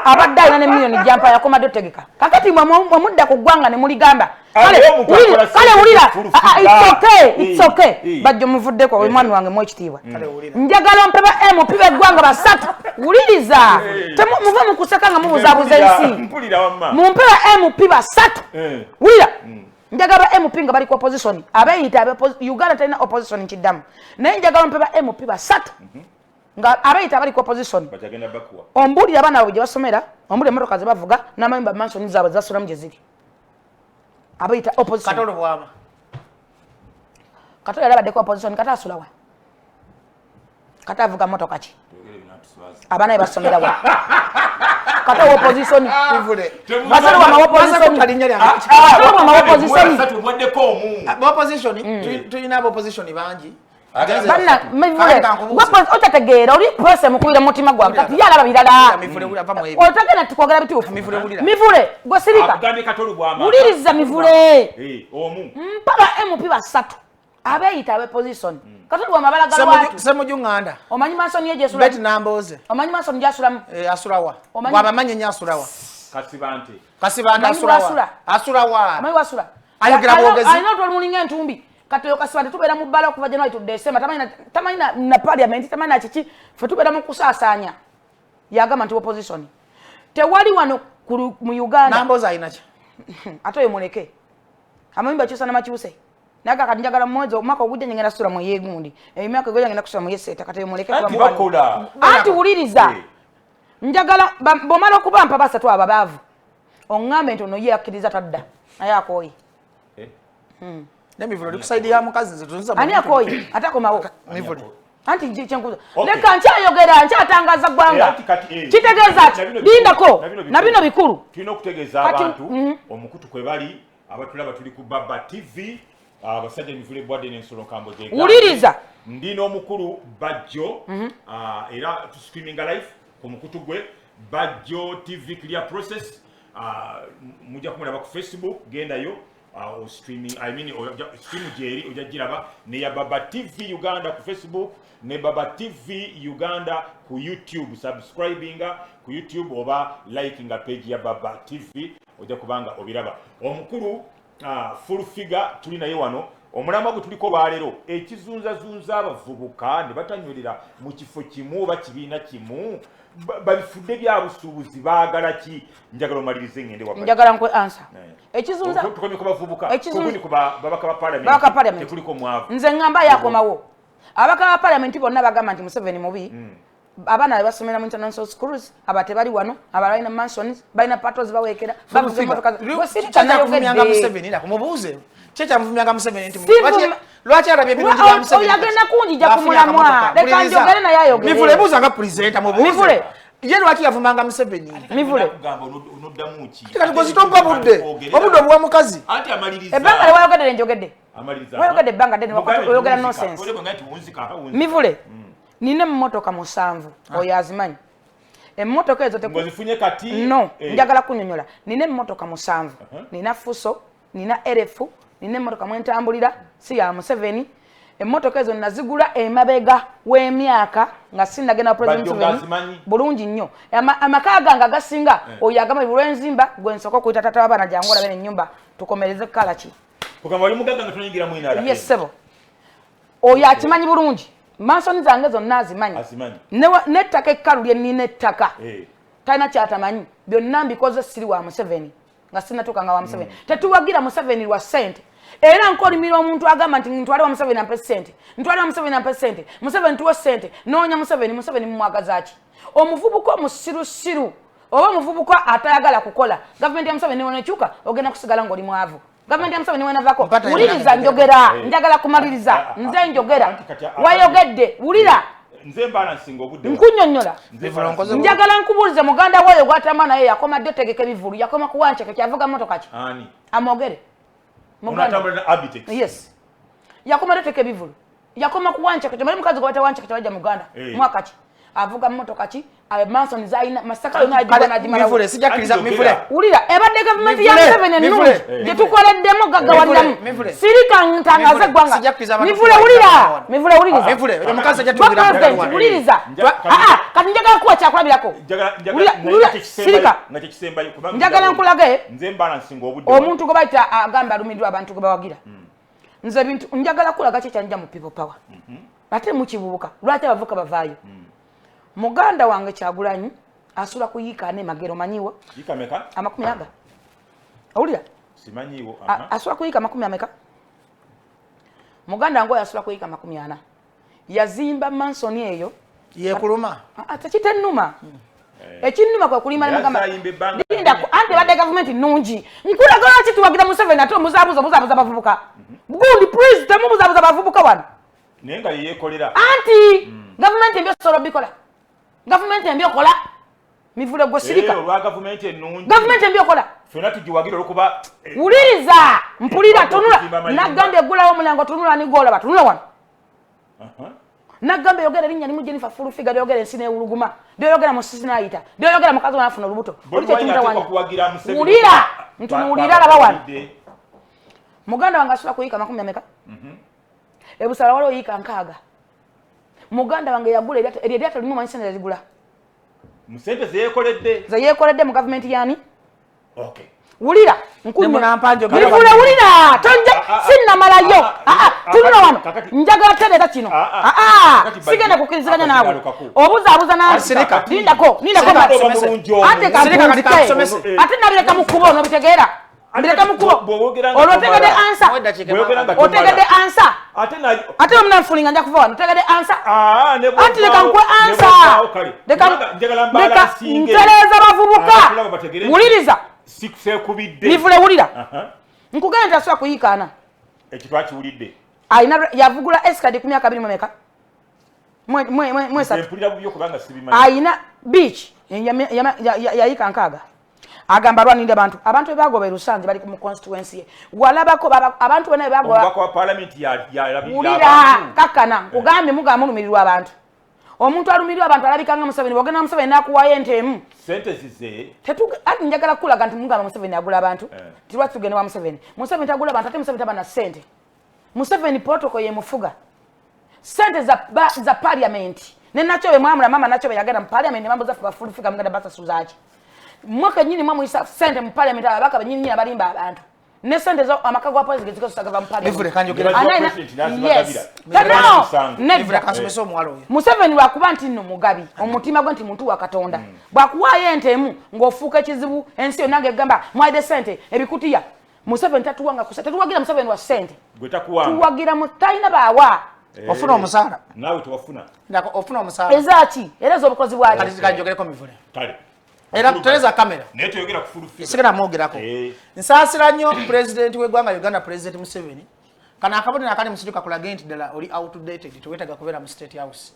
abadde alina ne miliyoni jampa yakomadde otegeka kakati mwemudda ku ggwanga ne muligamba kale wulira it's okay Bajjo muvuddeko omwami wange mwekitiibwa njagala mpeba MP b'eggwanga basatu wuliriza muve mukuseka nga mubuzaabuza ensi mumpeba MP basatu wulira njagala MP nga bali ku opposition abeeyita Uganda talina opposition nkiddamu naye njagala mpeba MP basatu nga abeeyita bali ku opposition ombuulira abaana baabwe gye basomera ombuulira emmotoka ze bavuga n'amayumba mansoni zaabwe zasulamu gye ziri abeeyita opposition katolo bwama katolo yali abadde ku opposition kata asula wa kata avuga mmotoka ki abaana be basomera wa kata wa opposition ivule basala wa ma opposition talinya lya opposition tulina abo opposition bangi banna otategeera oli pose mukulira mutima gwange kati yalaba birala otagenda tukwogera bituufu mivule gwesirika wuliriza mivule mpaka MP basatu abeeyita abeposition katuli wamabala galwatu semujunganda omanyi mansoni ye gyesula beti namboze omanyi mansoni gyasulamu asulawa wabamanye nnyo asulawa kasibante asulawa omanyi wasula ayogera bwogezi alina otwali mulinga entumbi katoyo kasibante tubeera mu bbala okuva January to December tamanyi na parliament tamanyi na kiki fe tubeera mu kusaasaanya yagamba nti opposition tewali wano mu Uganda namboze ayina ki ate oyo muleke amayumba kyusa namakyuse naga kati njagala mwezi omwaka ogujja ngenda kusula mu yegundi emyaka egyo ngenda kusula mu yeseta kati muleke bakola anti wuliriza njagala bomala okubampa basatu ababaavu ongambe nti ono ye akkiriza tadda naye akooyi nemivule kuside ya mukazi nze tunza ani akooyi atakomawo mivule anti kyenkuza leka nkyayogera nkyatangaza ggwanga kitegeeza ati lindako na bino bikulu tulina okutegeeza abantu omukutu kwe bali abatulaba tuli ku Baba TV abasajja mivule bwadde n'ensolo kambo ze wuliriza ndina omukulu Bajjo era streaming live ku mukutu gwe Bajjo TV clear process mujja kumulaba ku Facebook gendayo streaming stream jeri ojagiraba ne ya Baba TV Uganda ku Facebook ne Baba TV Uganda ku YouTube subscribinga ku YouTube oba likinga page ya Baba TV ojja kubanga obiraba omukulu Ful Figure tuli naye wano omulamba gwe tuliko balero ekizunzazunza abavubuka ne batanywerera mu kifo kimu oba kibiina kimu babifudde bya busuubuzi baagala ki njagala omalirize ngende wapali njagala nkwe answer ekizunza tukomye ku bavubuka tukuni ku babaka ba parliament tekuliko mwavu nze ngamba yakomawo abaka ba parliament bonna bagamba nti Museveni mubi abana basomera mu international schools abate bali wano abalina mansions balina patrols bawekera bavuze motoka bosirika nayo kumyanga Museveni la kumubuze checha mvumyanga Museveni nti lwachi arabye birungi bya Museveni oyagenda kunjija kumulamwa leka njogere na yayo mivule buza nga presenter mubuze mivule ye lwachi yavumanga Museveni mivule kugamba onoddamu ki kati kozitompa budde obudde bwa mukazi anti amaliriza ebanga le wayogedde njogedde amaliriza wayogedde ebanga deni oyogera nonsense mivule nine mmotoka 7 oyo azimanyi emmotoka ezo ngozifunye kati no njagala kunyonyola nine mmotoka 7 nina fuso nina erefu nine mmotoka mwentambulira si ya Museveni emmotoka ezo nazigula emabega w'emyaka nga sinagenda president Museveni bulungi nnyo amaka gange agasinga oyo agamba lwenzimba gwensoko okuyita tata w'abaana jangu olabene ennyumba tukomereze kala ki kugamba oli mugaga nga tunyingira mu inara yes sebo oyo akimanyi bulungi mansoni zange zonna azimanyi n'ettaka ekkalu lye nina ettaka talina kyatamanyi byonna mbikoze siri wa Museveni nga sinatuuka nga wa Museveni tetuwagira Museveni lwa ssente era nkolimira omuntu agamba nti ntwale wa Museveni ampe ssente ntwale wa Museveni ampe ssente Museveni tuwe ssente noonya Museveni mumwagaza ki omuvubuka omusirusiru oba omuvubuka atayagala kukola gavumenti ya Museveni newenekyuka ogenda kusigala ng'oli mwavu gavumenti ya Museveni wenavako wuliriza njogera njagala kumaliriza nze njogera wayogedde wulira nze balancing obudde nkunyonyola njagala nkubuulize muganda woyo gwatamba naye yakomadde otegeka ebivulu yakoma kuwancheke kyavuga motoka ki ani amogere muganda Abitex yes yakomadde otegeka ebivulu yakoma kuwancheke temali mukazi gwata wancheke tawajja muganda mwaka ki avuga mmotoka ki Manson zaina masaka yonna ajibwa najimala mivule sijakiriza mivule ulira ebadde government ya Museveni ennungi tetukoleddemu gaggawandamu sirika ntangaze gwanga mivule ulira mivule uliriza mivule omukazi ajatugira uliriza kati njagala kuwa kyakulabirako sirika njagala nkulage nze mbala nsinga obudde omuntu gwe bayita agamba alumirirwa abantu gwe bawagira nze bintu njagala kulaga kyekyanjja mu people power ate mukibuuka lwaki abavuka bavaayo muganda wange Kyagulanyi asula kuyiika ne magero manyiwo yika meka 40 awulira simanyiwo asula kuyiika 40 ameka muganda wange asula kuyiika 40 yazimba Manson eyo yekuluma atakitennuma ekinnuma kwa kulima ne mugamba linda ande badde government nnungi nkulagala ki tuwagira Museveni ate omuzabuza bavubuka gundi please temubuzabuza bavubuka wano nenga yekolera anti government mbyo solo bikola government mbyo kola mivule gwe sirika lwa government ennungi government mbyo kola fena tugiwagira okuba uliriza mpulira tunula nagambe gulawo mulango tunula ni gola batunula wano nagambe yogera linnya ni mujeni fa Ful Figure yogera ensine uluguma yogera musisina ayita yogera mukazi wanafuna olubuto ulicho kimta wanya ulira ntunulira laba wano muganda wange asula kuyika 10 ameka ebusala walo yika nkaga muganda wange yagula eryata limu manyisana yazigula musente zeyekoledde mu government yani okay ulira nkumu na mpanjo mivule ulira tonja sinna malayo tunula wano njagala tereta kino sigenda kukiriziganya nawe obuza na sirika nindako ate nabireka mukubo onobitegeera mbireka mukubo olotegede ansa otegede ansa ate omuna nfulinga nja kuva wano otegede ansa ati leka nkwe ansa leka ntereza bavubuka muliriza mivule wulira nkugenda nti asobola kuyiikaana ekitwakiwulidde ayina yavugula escad 12 mwemeka mwesatu ayina beach yayiika nkaaga agamba lwaninde abantu bebagoba erusange bali mu constituency ye walabako abantu bonna bebagoba kakkana nkugambye mugamba mulumirirwa abantu omuntu alumirirwa abantu alabikanga Museveni bogenda Museveni nakuwayo ente emu sente zize ati njagala kulaga nti mugamba Museveni agula abantu tilwaki tugende wa Museveni tagula abantu ate Museveni tabana sente Museveni protocol ye mufuga sente za parliament ne nacho be mwamula mama nacho be yagenda mu parliament mambo za Ful Figure mugenda basa suzaji mwaka nyini mwamu isa sente mu parliament abaka benyini abalimba abantu ne sente zo amakago wa president zikosagaza mu parliament mivule kanjogera yes mivule kansomeso mwalo Museveni wakuba nti nno mugabi omutima gwe nti muntu wa Katonda bwakuwayo entemu ng'ofuuka ekizibu ensi yonna ng'egamba mwaide sente ebikutiya Museveni tatuwanga kusa tatuwagira Museveni wa sente tuwagira mutayina baawa ofuna omusaala nawe tuwafuna ndako ofuna omusaala ezaki era z'obukozi bwaki kati kanjogereko mivule kale era tutereza kamera naye tuyogera ku Ful Figure sigenda mwogerako nsaasira nnyo president w'eggwanga Uganda president Museveni kana akabonero akali musituka kulaga nti ddala oli outdated tewetaga kubeera mu state house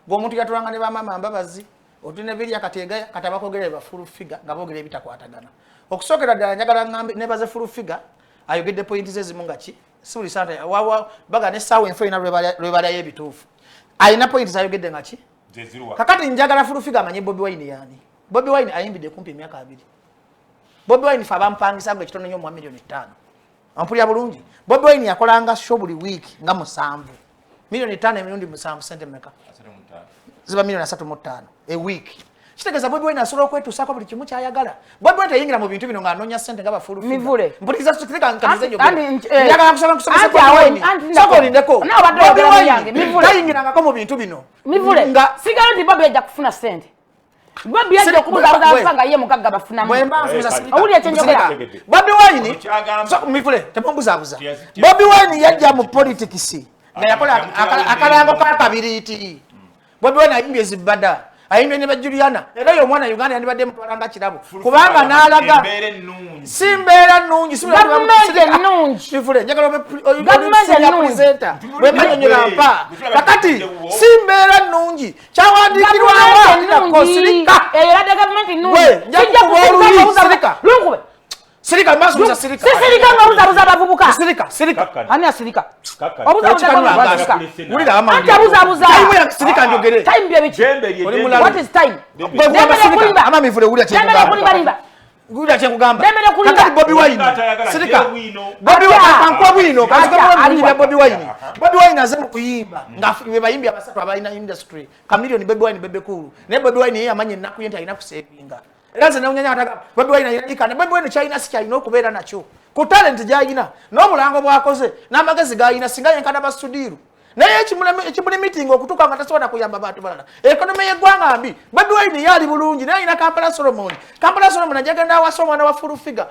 ng'omuntu yatulanga ne bamama mbabazi otune biri akategaya katabakogera ba Ful Figure nga boogera ebitakwatagana okusookera ddala njagala ngambe nebaze Ful Figure ayogedde point ze zimu nga ki sibuli santa wawa baga ne sawa enfo ina lwebala y'ebituufu ayina point zayogedde nga ki kakati njagala Ful Figure amanye Bobi Wine yani Bobi Wine ayimbidde kumpi emyaka 2 Bobi Wine fa bampangisa gwe kitono nyo mu milioni 5 ampulya bulungi Bobi Wine yakolanga show buli week nga 7 milioni 5 emirundi 7 sente meka ziba milioni 3.5 a week kitegeza Bobi Wine asobola okwetuusako buli kimu kyayagala Bobi Wine tayingira mu bintu bino ng'anoonya sente nga Ful Figure mivule mpuliza tukitika nkanize nyo njagala kusomesa Bobi Wine ndeko Bobi Wine tayingirangako mu bintu bino mivule nga sigala nti Bobi ajja kufuna sente Bobi yaje okubuza nga ye mukagga bafuna mu awuli ekyenjogera Bobi Wine mivule temumbuzabuza Bobi Wine yajja mu politics nga yakola akalango ka kabiriiti Bobi Wine ayimbye zibada ayimbye ne Juliana era yo mwana Uganda yandibadde mutwalanga kirabo kubanga naalaga simbeera nnungi mivule njagala presenter bwemanyonyola mpa kakati simbeera nnungi kyawandiikirwawo sirika eyolade gavumenti sirika sirika maso sirika nga buzabuza abavubuka sirika ani asirika sirika njogere time bye biki what is time ama mivule uli achengamba uli achengamba kakati Bobi Wine sirika Bobi Wine kankwa bwino kazikamwe Bobi Wine azamu kuyimba ngafe bayimbi abasatu abayina industry kamilioni Bobi Wine bebe kulu ne Bobi Wine yeye amanye nakuyenta ina kusevinga eraze na unyanya ataka Bobi Wine yandika Bobi Wine China si China okubeera nacho ku talent jayina n'obulango bwakoze n'amagezi gayina singa yenkana bastudiru naye ekimuli meeting okutuka nga tasobola kuyamba bantu balala economy yeggwanga mbi Bobi Wine yali bulungi naye ina Kampala Solomon ajagenda wasoma na wa Ful Figure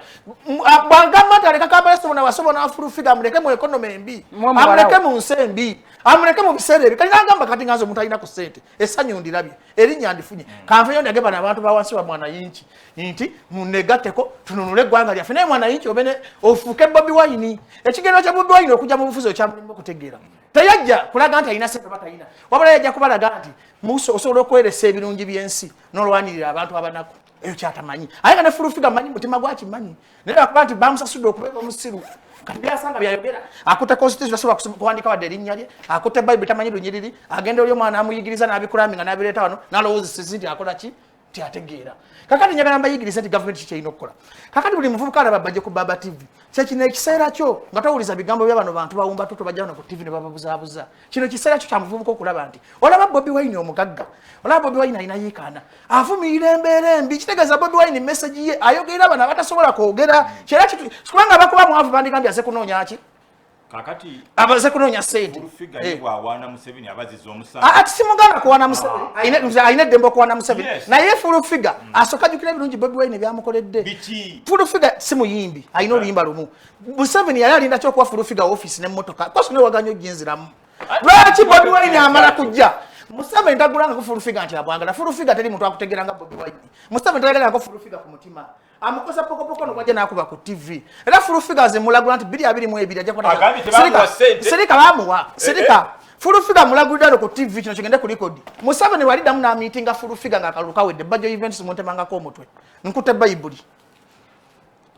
bwagamba taleka Kampala Solomon wasoma na wa Ful Figure amuleke mu economy mbi amuleke mu nsembi amuleke mu biseera ebi kalina agamba kati ngazo omuntu alina ku ssente essanyu ndirabye erinnya ndifunye kanfeyo ndagamba n'abantu bawansi wa mwana yinki nti munegateko tununule eggwanga lyaffe naye mwana yinki obene ofuuke Bobi Wine ekigendo kya Bobi Wine okujja mu bufuzi okyamulimu okutegeera tayajja kulaga nti alina ssente batayina wabula yajja kubalaga nti osobola okweresa ebirungi by'ensi n'olwanirira abantu abanaku eyo kyatamanyi aye nga ne Ful Figure manyi mutima gwakimanyi naye bakuba nti bamusasudde okubeera omusiru kati byasanga byayogera akutte constitution asobola kuwandika wadde erinnya lye akutte Bible tamanyi lunyiriri agenda oli omwana amuyigiriza n'abikulaminga n'abireeta wano n'alowoozesa nti akola ki nti ategeera kakati njagala mbayigiriza nti gavumenti kikyalina okukola kakati buli muvubuka alaba Bajjo ku Baba TV kyekino ekiseera kyo nga towuliza bigambo bya bano bantu bawumba tuto bajja wano ku TV ne bababuzaabuza kino kiseera kyo kya muvubuka okulaba nti olaba Bobi Wine omugagga olaba Bobi Wine alina yiikaana avumirira embeera embi kitegeeza Bobi Wine message ye ayogerera bano abatasobola kwogera kyera kubanga bakuba mwavu bandigambye aze kunoonya ki kakati abaze kunoonya ssente Ful Figure bwawaana Museveni abaziza omusango ati simugamba kuwaana Museveni ayina eddembe okuwaana Museveni naye Ful Figure asooka jjukira ebirungi Bobi Wine byamukoledde Ful Figure si muyimbi alina oluyimba lumu Museveni yali alinda kyokuwa Ful Figure office n'emmotoka kosi newaganya ojjinziramu lwaki Bobi Wine amala kujja Museveni tagulanga ku Ful Figure nti abwangala Ful Figure teri muntu akutegeranga Bobi Wine Museveni tayagalanga Ful Figure ku mutima amukosa pokopoko no kwajja nakuba ku TV era Ful Figure ze mulagula nti 222 ajja kwata sirika bamuwa sirika Ful Figure mulagulira ku TV kino kigende ku record Museveni wali damu na meeting ga Ful Figure ngakaluka wedde Bajjo events montemanga ko mutwe nkute Bible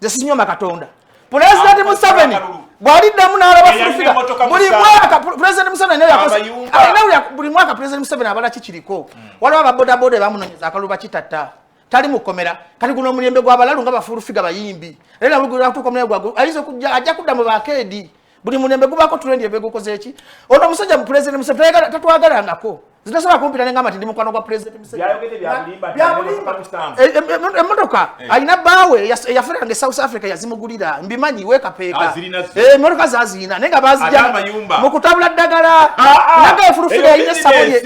ze sinyoma katonda President Museveni bwali damu na alaba Ful Figure buli mwaka President Museveni naye yakosa buli mwaka President Museveni abala kikiriko waliwo ababoda boda bamunonyeza akaluba kitata tali mukomera kati guno mulembe gw'abalalu nga Ful Figure bayimbi era bugula tukomera gwago alizo kujja ajja kudda mu bakedi buli mulembe gubako trend yebegukoze eki ono musajja mu President Museveni tatwagala ngako zitasobola kumpita nengamba nti ndi mukwano gwa President Museveni byayogede byabulimba emmotoka alina bawe yaferanga South Africa yazimugulira mbimanyi wekapeeka emmotoka zazina nenga bazijja mu kutabula ddagala naga Ful Figure yayina sabulye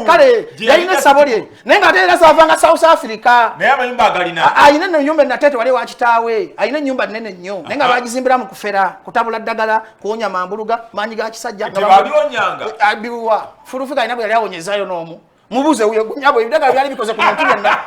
kale yayina sabulye nenga ate era savanga South Africa naye amayumba agalina ayina ennyumba ennatete wali wakitaawe ayina ennyumba nnene nnyo nenga bagizimbira mu kufera kutabula ddagala kuwonya mambuluga manyi ga kisajja abiwa Ful Figure ayina bwe yali awonyezayo n'omu mubuze uyo nyabo ebidaga byali bikoze ku muntu yenna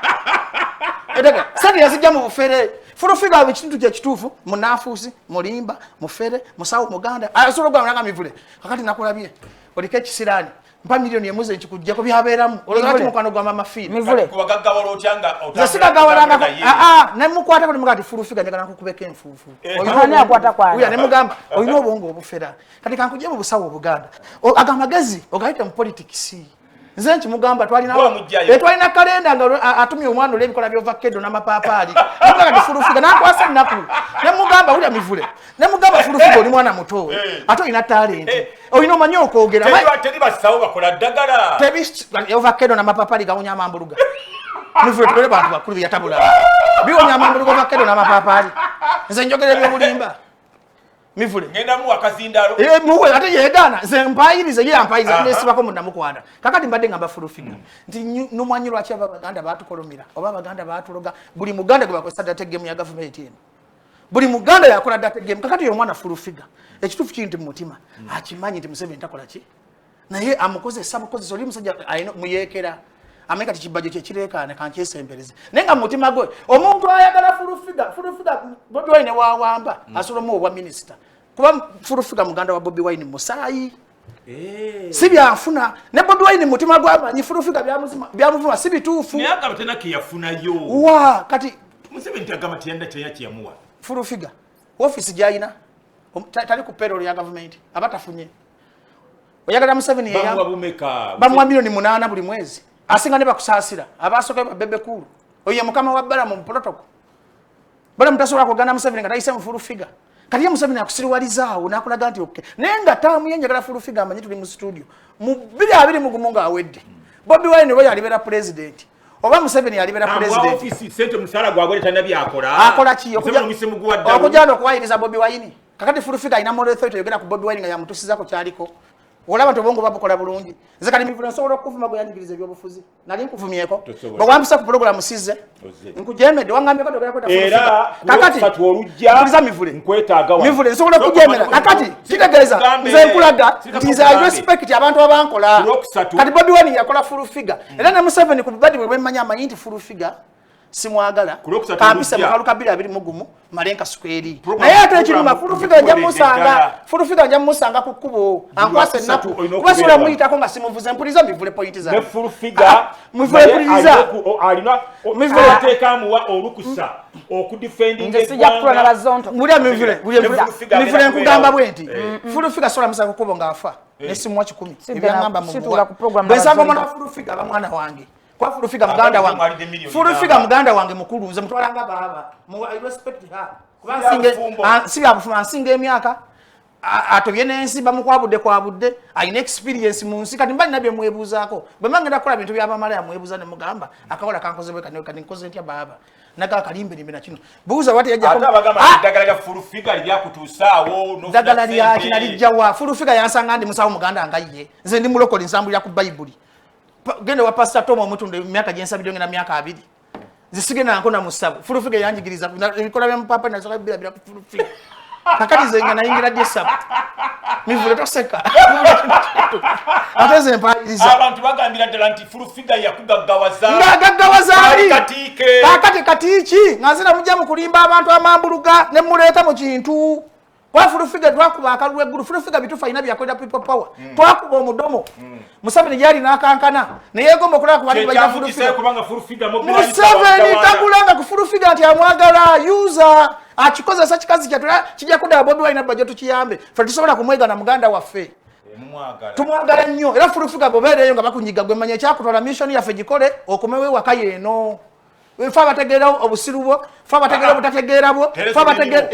edaga sadi yazijja mu bufere Ful Figure ekintu kye kituufu munafuusi mulimba mufere musawo muganda asobola nga mivule kakati nakulabye olike kisirani mpa milioni emuze nkikujja ko byabeeramu olwati mukwano gwa mama fili mivule kubagagga wala otyanga zasika gawalanga ne mukwata ko mugati Ful Figure njagala nkukubeka enfuufu oyina akwata kwa uya ne mugamba oyina obwongo obufera kati kankujje mu busawo Buganda agamagezi ogayita mu politics nze nkimugamba twalina kalenda nga atumye omwana olw'ebikola by'ovakkedo n'amapaapaali namuga kati Ful Figure n'akwasa ennaku nemugamba ulya mivule nemugamba Ful Figure oli mwana muto ate olina talenti olina omanyi okwogera teri basawo bakola ddagala ovakkedo n'amapaapaali gawonya amambuluga mivule tubere bantu bakulu byeyatabula biwonya amambuluga ovakkedo n'amapaapaali nze njogera ebyobulimba mivule ngenda mu akazindalo muwe ate yegana nze mpayirize ye ampayiza nesibako munamukwana kakati mbadde ngamba Ful Figure nti numwanyi lwaki abaganda batukolomera oba abaganda batuloga buli muganda gwe bakozesa data game ya government eno buli muganda yakola data game kakati yo mwana Ful Figure ekitufu kinti mu mutima akimanyi nti Museveni takola ki naye amukozesa mukozesa oli musajja ayina muyekera ameka tikibajjo kye kireekaane kankyesembereze nenga mutima gwe omuntu ayagala Ful Figure Bobi Wine wawamba asolomu obwa minister kuba Ful Figure muganda wa Bobi Wine musaayi si byafuna ne Bobi Wine mutima gwe amanyi Ful Figure byamuvuma si bituufu naye agamba tena kiyafunayo wa kati Museveni agamba tiyanda kyeyamuwa Ful Figure office gyayina tali ku payroll ya government abatafunye oyagala Museveni ya bamuwa milioni 8 buli mwezi asinga ne bakusaasira abasoka bebe kulu oye mukama wa bala mu protocol bala mutasobola kugana Museveni nga tayise mu Ful Figure kati ye Museveni akusiriwalizaawo nakulaga nti okay nenga tamu yenjagala Ful Figure amanyi tuli mu studio mu 2 mu gumunga awedde Bobi Wine we yalibera president oba Museveni yalibera president office sente musala gwagole tanabi akola ki okujano okuwayiriza Bobi Wine kakati Ful Figure ina model authority yogera ku Bobi Wine nga yamutusizako kyaliko olaba tobongo babukola bulungi zakali mivula nsobola okuvuma go yanjigiriza ebyobufuzi nali nkuvumyeko bwambisa ku program size nkujemede wangambe kadogera kweta era kakati olujja kuliza mivule nkwetaaga wa mivule nsobola kujemera kakati kitegeeza nze nkulaga ntiza respect abantu abankola kati Bobi Wine yakola Ful Figure era na Museveni ku badi bwe manya amayinti Ful Figure simwagala kampisa makalu kabira abiri mugumu malenka square naye ate ekiruma Ful Figure njya musanga ku kubo ankwase naku kubasula muyitako nga simuvuze mpuliza mivule point za Ful Figure mivule puliza alina mivule tekamu wa olukusa okudefending nje sija kula na bazonto muri mivule nkugamba bwenti Ful Figure sola musanga kubo nga afa nesimu wa 10 ebyangamba mu bwesanga mwana Ful Figure abamwana wange kwa Ful Figure muganda wange Ful Figure muganda wange mukulu nze mutwalanga baba I respect her kubansinge sibi abufuma singe emyaka atobye nensi bamukwabudde kwabudde ayina experience mu nsi kati mbali nabye mwebuzaako bemangenda kola bintu byabamala mwebuza ne mugamba akakola kankozebwe kani nkoze ntya baba naga kalimbe nimbe na kino buuza wati yajja ko abagamba dagala ya Ful Figure lyakutusaawo no dagala lya kinalijja wa Ful Figure yansanga ndi musawo muganda angaye nze ndi mulokoli nsambulya ku Bible gende wa pastor Tom omutunde myaka jensa bidonge na myaka 2 zisige na nkona musabu Ful Figure yanjigiriza bikola bya mpapa na soka bila Ful Figure kakati zenga na ingira desa mivule toseka ateze mpaliza abantu bagambira talenti Ful Figure yakugaggawaza ngagaggawaza katike kakati katichi ngazina mujja mukulimba abantu amambuluga ne muleta mu kintu kwa Ful Figure twakuba akalwe guru Ful Figure bitufa ina byakwenda people power twakuba omudomo Museveni yali nakankana naye gomba kulaka kubali bajja Ful Figure kubanga Ful Figure Museveni takulanga ku Ful Figure ati amwagala user achikoza sachi kazi kyatula kijja kuda Bobi Wine Bajjo tukiyambe fe tusobola kumwega na muganda waffe tumwagala nnyo era Ful Figure bobereyo nga bakunyiga gwe manye kyakutwala mission yaffe gikole okumewe wakayeno fa bategera obusirubo fa bategera obutategerabo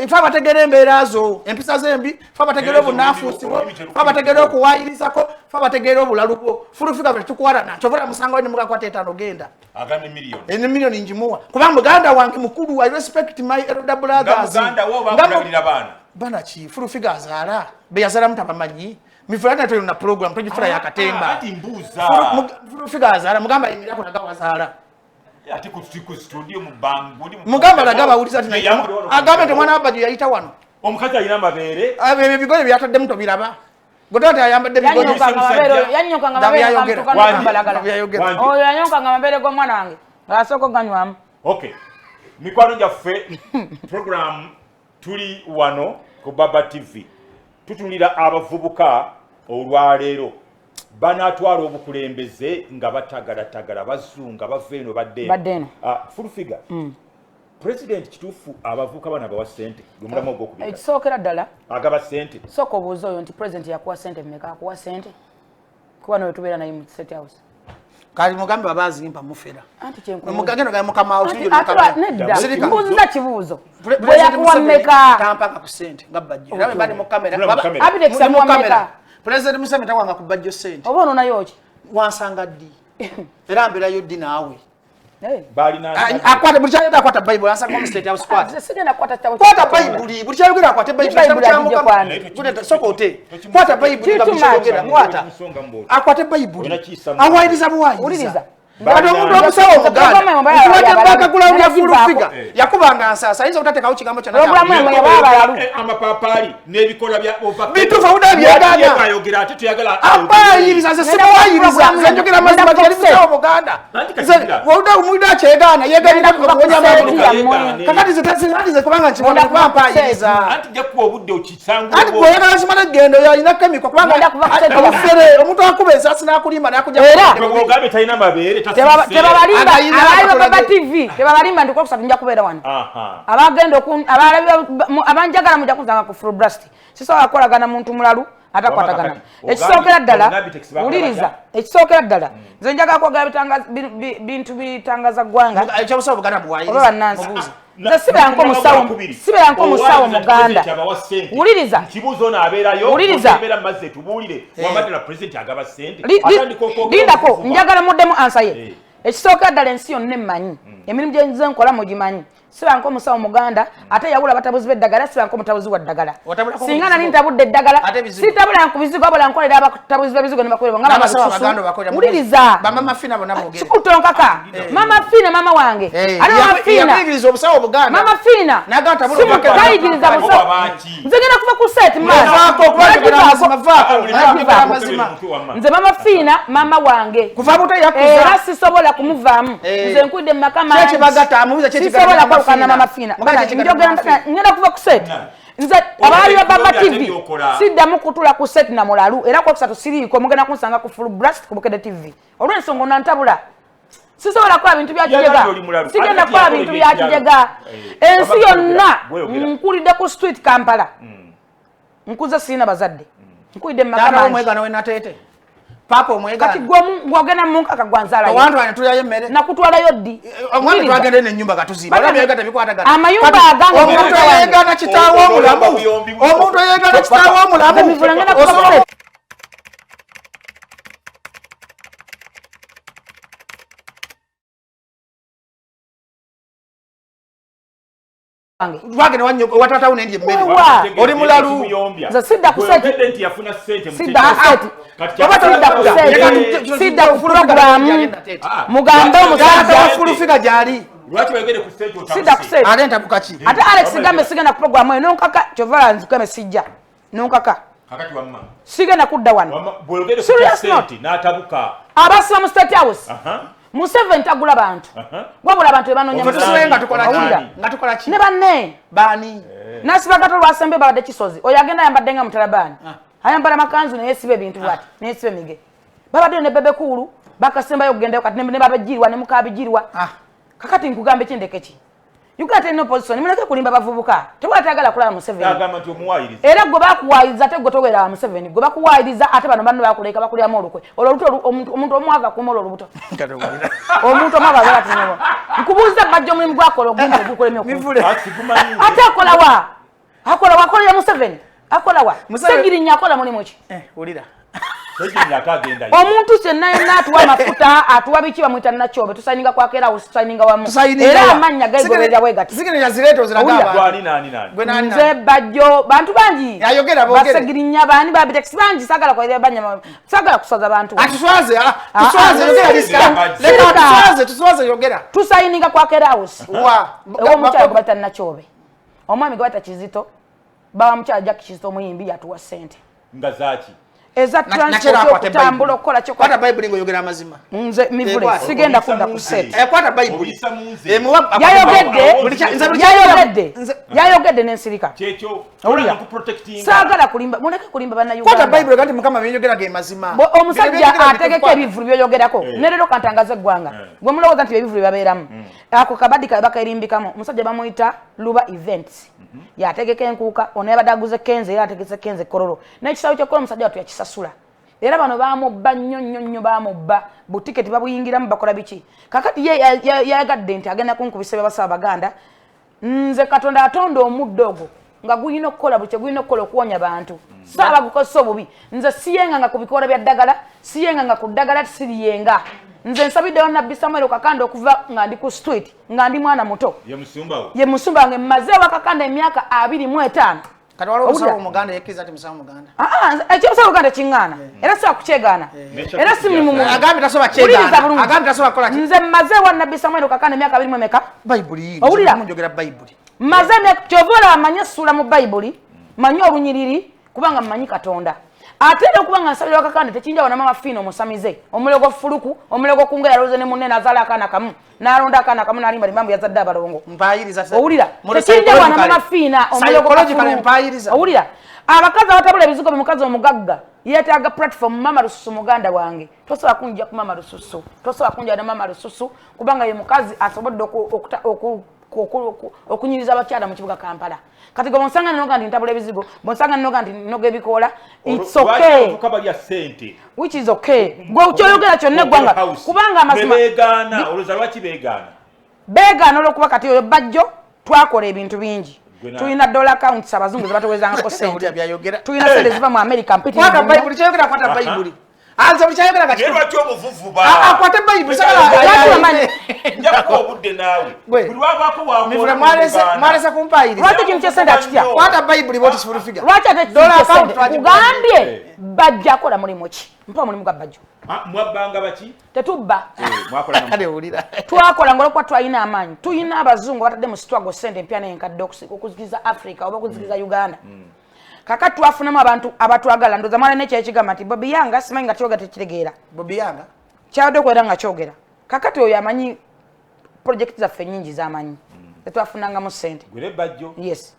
fa bategera embeerazo empisa zembi fa bategera obunafusibo fa bategera okuwayirizako fa bategera obulalubo Ful Figure tukwara na chovola musango wene mukakwata 5 genda agane million ene million injimuwa kuba muganda wange mukulu I respect my elder brothers muganda wo bakulabira bana chi Ful Figure azala be yazala mutabamanyi mifulana to na program tujifura yakatemba ati mbuza Ful Figure azala mugamba imira ko nagawa azala ati ku studio mu banguli mugamba lagaba uliza tina agamba te mwana Bajjo yayita wano omukazi alina mabere abe bigole byatadde muto biraba godota ayambadde bigole yanyoka nga mabere oyo yanyoka nga mabere go mwana wange ngasoko ganywamu okay mikwano gyaffe program tuli wano ku Baba TV tutulira abavubuka olwaleero banatwala obukulembeze nga batagala bazunga baveno badde Ful Figure president kitufu abavuka bana bawa sente lumulamu ogokubika ekisokera ddala agaba sente soko obuuza oyo nti president yakuwa sente mmeka akuwa sente kuba nawe tubeera naye mu State House kali mugambe babazimpa mufera anti kyenkulu mugageno ga mukama awusinyo nedda mbuuziza kibuuzo bwe yakuwa mmeka tampaka ku sente nga Bajjo era bali mu kamera abide kusamuwa mmeka president Museveni tawanga ku Bajjo sente oba ono nayo ki wansanga ddi era mberayo ddi naawe bali na akwata buli kyayogera akwata Bible ansanga mu State House kwata sigenda kwata Bible buli kyayogera akwata Bible sokote kwata Bible nga buli kyayogera kwata akwata Bible awayiriza buwayiriza bado omuntu omusawo omuganda bakagula mu Ful Figure yakubanga nsasa ayinza okutatekawo kigambo kyonna amapapali n'ebikola bya bitufa uda byagana bayogera ate tuyagala abayiriza nze simuwayiriza nze njogera mazima kyali musawo omuganda uda umuda kyegana yegalira kuwonya amagulu kakati ze kubanga nkibona kuba mpayiriza anti jakuwa obudde okisangu anti bwoyagala kimala gendo yalina kemiko kubanga obufere omuntu akuba ensasi n'akulimba n'akujja ogambe talina mabeere tebabalimba abayiba baba TV tebabalimba ndiko kusatu nja kubeera wano abagenda abanjagala mujja kunzanga ku full blast sisobola kukolagana muntu mulalu atakwatagana ekisookera ddala wuliriza ekisookera ddala nze njagala kwogera bintu bitangaza ggwanga oba bannansi nze sibeeranko omusawo muganda wuliriza lindako njagala muddemu ansa ye ekisookera ddala ensi yonna emmanyi emirimu gyenze nkola mugimanyi sibanko omusawo muganda ate yawula abatabuzi b'eddagala sibanko omutabuzi wa ddagala singa nali ntabudde eddagala sitabula nkubizigo wabula nkolera abatabuzi b'ebizigo ne bakolera nga wuliriza kikutonkaka mama fiina mama wange ate mama fiina gayigiriza nze ngenda kuva ku set nze mama fiina mama wange era sisobola kumuvaamu nze nkwidde mu maka sisobola kwalukana mama fiina ngenda kuva ku set nze abaali ba Baba TV siddamu kutula ku set na mulalu era kwa kusatu siriiko mugenda kunsanga ku full blast ku Boogedde TV olw'ensonga nantabula sisobola kukola bintu bya kijega sigenda kukola bintu bya kijega ensi yonna nkulidde ku street Kampala nkuze sirina bazadde nkulidde mu maka Papa omwegana kati gwogena munka kagwanzala wantu wane tuyaye mmere nakutwalayo ddi omwana twagende ne nyumba katuziba bala byega tabikwatagana amayumba aganga omuntu yegana kitawo omulamu omuntu yegana kitawo omulamu Wagene wanyo watata unendi mmeri oli mulalu za sidda ku seti president yafuna sente sidda ku seti sidda ku program mugamba omusajja Ful Figure jali lwaki wegere ku stage sidda ku seti alenta bukachi ate Alex gambe sigenda ku program eno nkaka chovala nzikame sijja nonkaka kakati wamma sigenda kudda wano bwegere ku stage n'atabuka abasima mu state house Museveni tagula bantu wabula abantu ebanonya nga tukola ki ne banne bani nasibagato lwasembe babadde kisozi oyo agenda ayambadde nga mutalabani ayambala makanzu naye sibe ebintu bwati naye sibe mige babadde ne bebe kulu bakasembayo okugendayo kati ne babajirwa ne mukabijirwa kakati nkugambe kindeke ki Uganda no position muleke kulimba bavubuka tewatagala kulaba Museveni agamba nti omuwayiriza era gwe bakuwayiriza ate gwe togera Museveni gwe bakuwayiriza ate bano bantu bakuleka bakulyamu olukwe olwo omuntu omwaga kumolo olubuto omuntu omwaga bala tunobo nkubuuza Bajjo mulimu gwakolo ogenda gukoleme mivule ate akola wakolera Museveni akola wa segirinya akola mulimu ki ulira omuntu kyenna yenna atuwa amafuta atuwa biki bamwita nakyobe tusayininga kwakera usayininga wamu era amanya gaigoberera bwegati sigirinya zireto ziragaba nze Bajjo bantu bangi basegirinya bani babitex bangi sagala kwa banya sagala kusaza bantu atuswaze yogera tusayininga kwakera usi wa mukyala gwata nakyobe omwami gwata Kizito bawa mukyala Jack Kizito muyimbi atuwa sente ngazaki eza transport okutambula okukola kyo kwata Bible ng'oyogera amazima nze mivule sigenda kudda ku set kwata Bible yayogedde n'ensirika kyekyo saagala kulimba muleke kulimba bannayuganda kwata Bible kanti mukama byeyogera ge mazima omusajja ategeka ebivulu byoyogerako ne leero kantangaza eggwanga gwe mulowooza nti ebivulu babeeramu ako kabadi bakayirimbikamu omusajja bamuyita Luba Events yategeka enkuuka ono yabadde aguze kenze era ategese kenze kororo n'ekisawo ky'ekkola omusajja watu yakisasula era bano bamubba nnyo bamubba butiketi babuyingiramu bakola biki kakati ye yayagadde nti agenda kunkubisa byabasaba baganda nze Katonda atonda omuddo ogwo nga guyina okukola buke guyina okukola okuwonya bantu saaba gukozesa obubi nze siyenga nga ku bikola bya ddagala siyenga nga ku ddagala siriyenga nze nsabidde Nabbi Samuel Kakanda okuva nga ndi ku street nga ndi mwana muto ye musumba wange mmaze wa Kakanda emyaka 25 kati waliwo omusawo omuganda yekkiriza ati musawo muganda ekyo musawo muganda kiŋŋaana era siba kukyegana era simulimu agambe tasoba kyegana agambe tasoba kukola nze mmaze wa Nabbi Samuel Kakanda emyaka 20 meka Bayibuli owulira munjogera Bayibuli mmaze kyovoola amanye essula mu Bayibuli manye olunyiriri kubanga mmanyi Katonda ate okubanga nsabira Kakanda tekinja wana mama fino musamize omulego fuluku omulego kungera roze ne munne nazala akana kamu nalonda akana kamu nalimba limambu yazadde abalongo mpayiriza owulira tekinja wana mama fina omulego fuluku owulira abakazi abatabula ebizigo bimukazi omugagga yetaaga platform mama Lususu muganda wange tosobola kunjja ku mama Lususu tosobola kunjja na mama Lususu kubanga ye mukazi asobodde okunyiriza abakyala mu kibuga Kampala kati go bonsanga noga ndi ntabula ebizigo bonsanga noga ndi noga ebikola it's okay which is okay go kyoyogera kyonna gwanga kubanga amazima beegana oloza lwaki beegana olwokuba kati oyo Bajjo twakola ebintu bingi tulina dollar accounts abazungu zebatowezangako sente tulina sente ziva mu America mpiti kwata Bible kyogera kwata Bible anza bulyayogera kati era kyo muvuvuba akwata Bible sakala njako obudde naawe buli wabako mivule mwalesa kumpayiriza lwaki kintu kyesente akitya kwata Bible boti Ful Figure lwaki ate dollar account kugambye Bajjo akola mulimu ki mpa mulimu gwa Bajjo mwabbanga baki tetubba mwakola kale ulira twakola ngolokwa twalina amaanyi tuyina abazungu batadde mu struggle sente mpya n'enkadde okuzikiza Africa oba okuzikiza Uganda kakati twafunamu abantu abatwagala ndoza mwana nekyekigamba nti Bobi Yanga simanyi nga kyogera tekitegeera Bobi Yanga kyadde okwera nga kyogera kakati oyo amanyi project zaffe nnyingi z'amanyi tetwafunangamu sente gwere Bajjo yes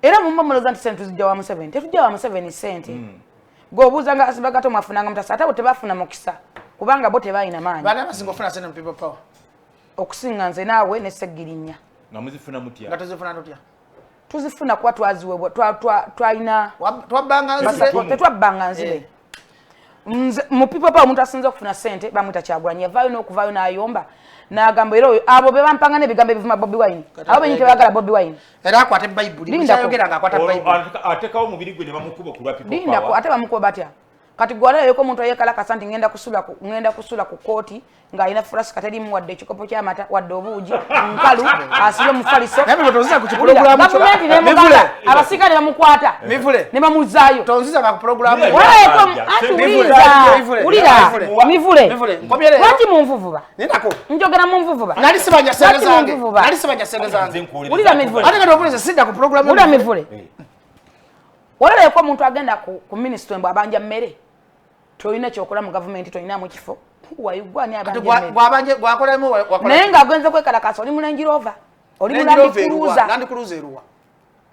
era mumbamuloza nti sente tuzijja wa Museveni tetujja wa Museveni sente gobuuza nga asibagato mwafunanga mutasa ate bo tebafuna mukisa kubanga bo tebalina maanyi bana basinga ofuna sente mu people power okusinga nze naawe ne Seggirinya nga muzifuna mutya nga tuzifuna tutya tuzifuna kuba twaziweebwa twalina tetwabbanga nzibe mu people power omuntu asinza okufuna sente bamwita Kyagulanyi yavaayo n'okuvaayo n'ayomba n'agamba era oyo abo be bampanga n'ebigambo ebivuma Bobi Wine abo benyi tebagala Bobi Wine era akwate Bible mukyayogera nga akwata Bible atekawo mubiri gwe ne bamukuba ku lwa people power lindako ate bamukuba batya kati gwala yeko omuntu ayekalakasa nti ngenda kusula ku kooti ng'alina fulashi katerimu wadde ekikopo ky'amata wadde obuugi nkalu asibye mufaliso tonziza ku kipulogulamu gavumenti nemugala abasika ne bamukwata ne bamuzaayo tonziza nga ku pulogulamu ulira mivule lwaki munvuvuba njogera munvuvuba nali sibanja sente zange ulira mivule ate kati obuliza sidda ku pulogulamu ulira mivule walaleko omuntu agenda ku minisitule mbw abanja mmere tolina kyokola mu gavumenti tolinamu kifo wayugwani naye ng'agenze kwekalakasa oli mu Range Rover oli mu Land Cruiser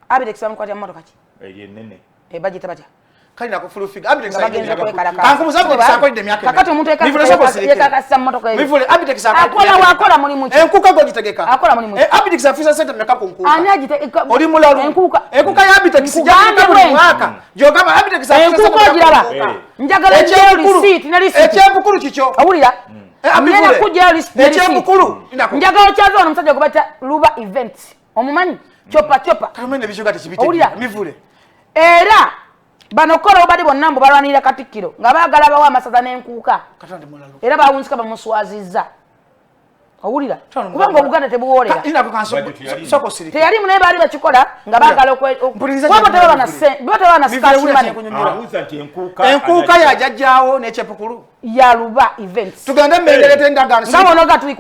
Abitex bamukwatira mu motoka ki ebagita batya kalina ku Ful Figure Abitex bagenze kwekalakasa kankubuza Abitex akolidde emyaka kakati omuntu yekalakasa mu motoka mivule Abitex akola mulimu ki enkuka gogitegeka akola mulimu Abitex afisa sente mmeka ku nkuka ani agitegeka oli mulalu enkuka ya Abitex jagamba buli mwaka jogamba Abitex afisa sente enkuka ogiraba njagala ekyebukulu kikyo awulira nena kujja ekyebukulu njagala kyaza wano omusajja gwe bata Luba Events omumanyi chopa kalumene bishuga tekibite mivule era bano kola obadi bonna mbu balwanira Katikkiro nga baagala bawa amasaza n'enkuuka era bawunzika bamuswazizza awulira kubanga Obuganda tebuwoolera teyali munaye baali bakikola nga baagala enkuuka yajajjaawo n'ekyepukulu ya Luba Events tugende mmengerete endagaano nga wonoga tuli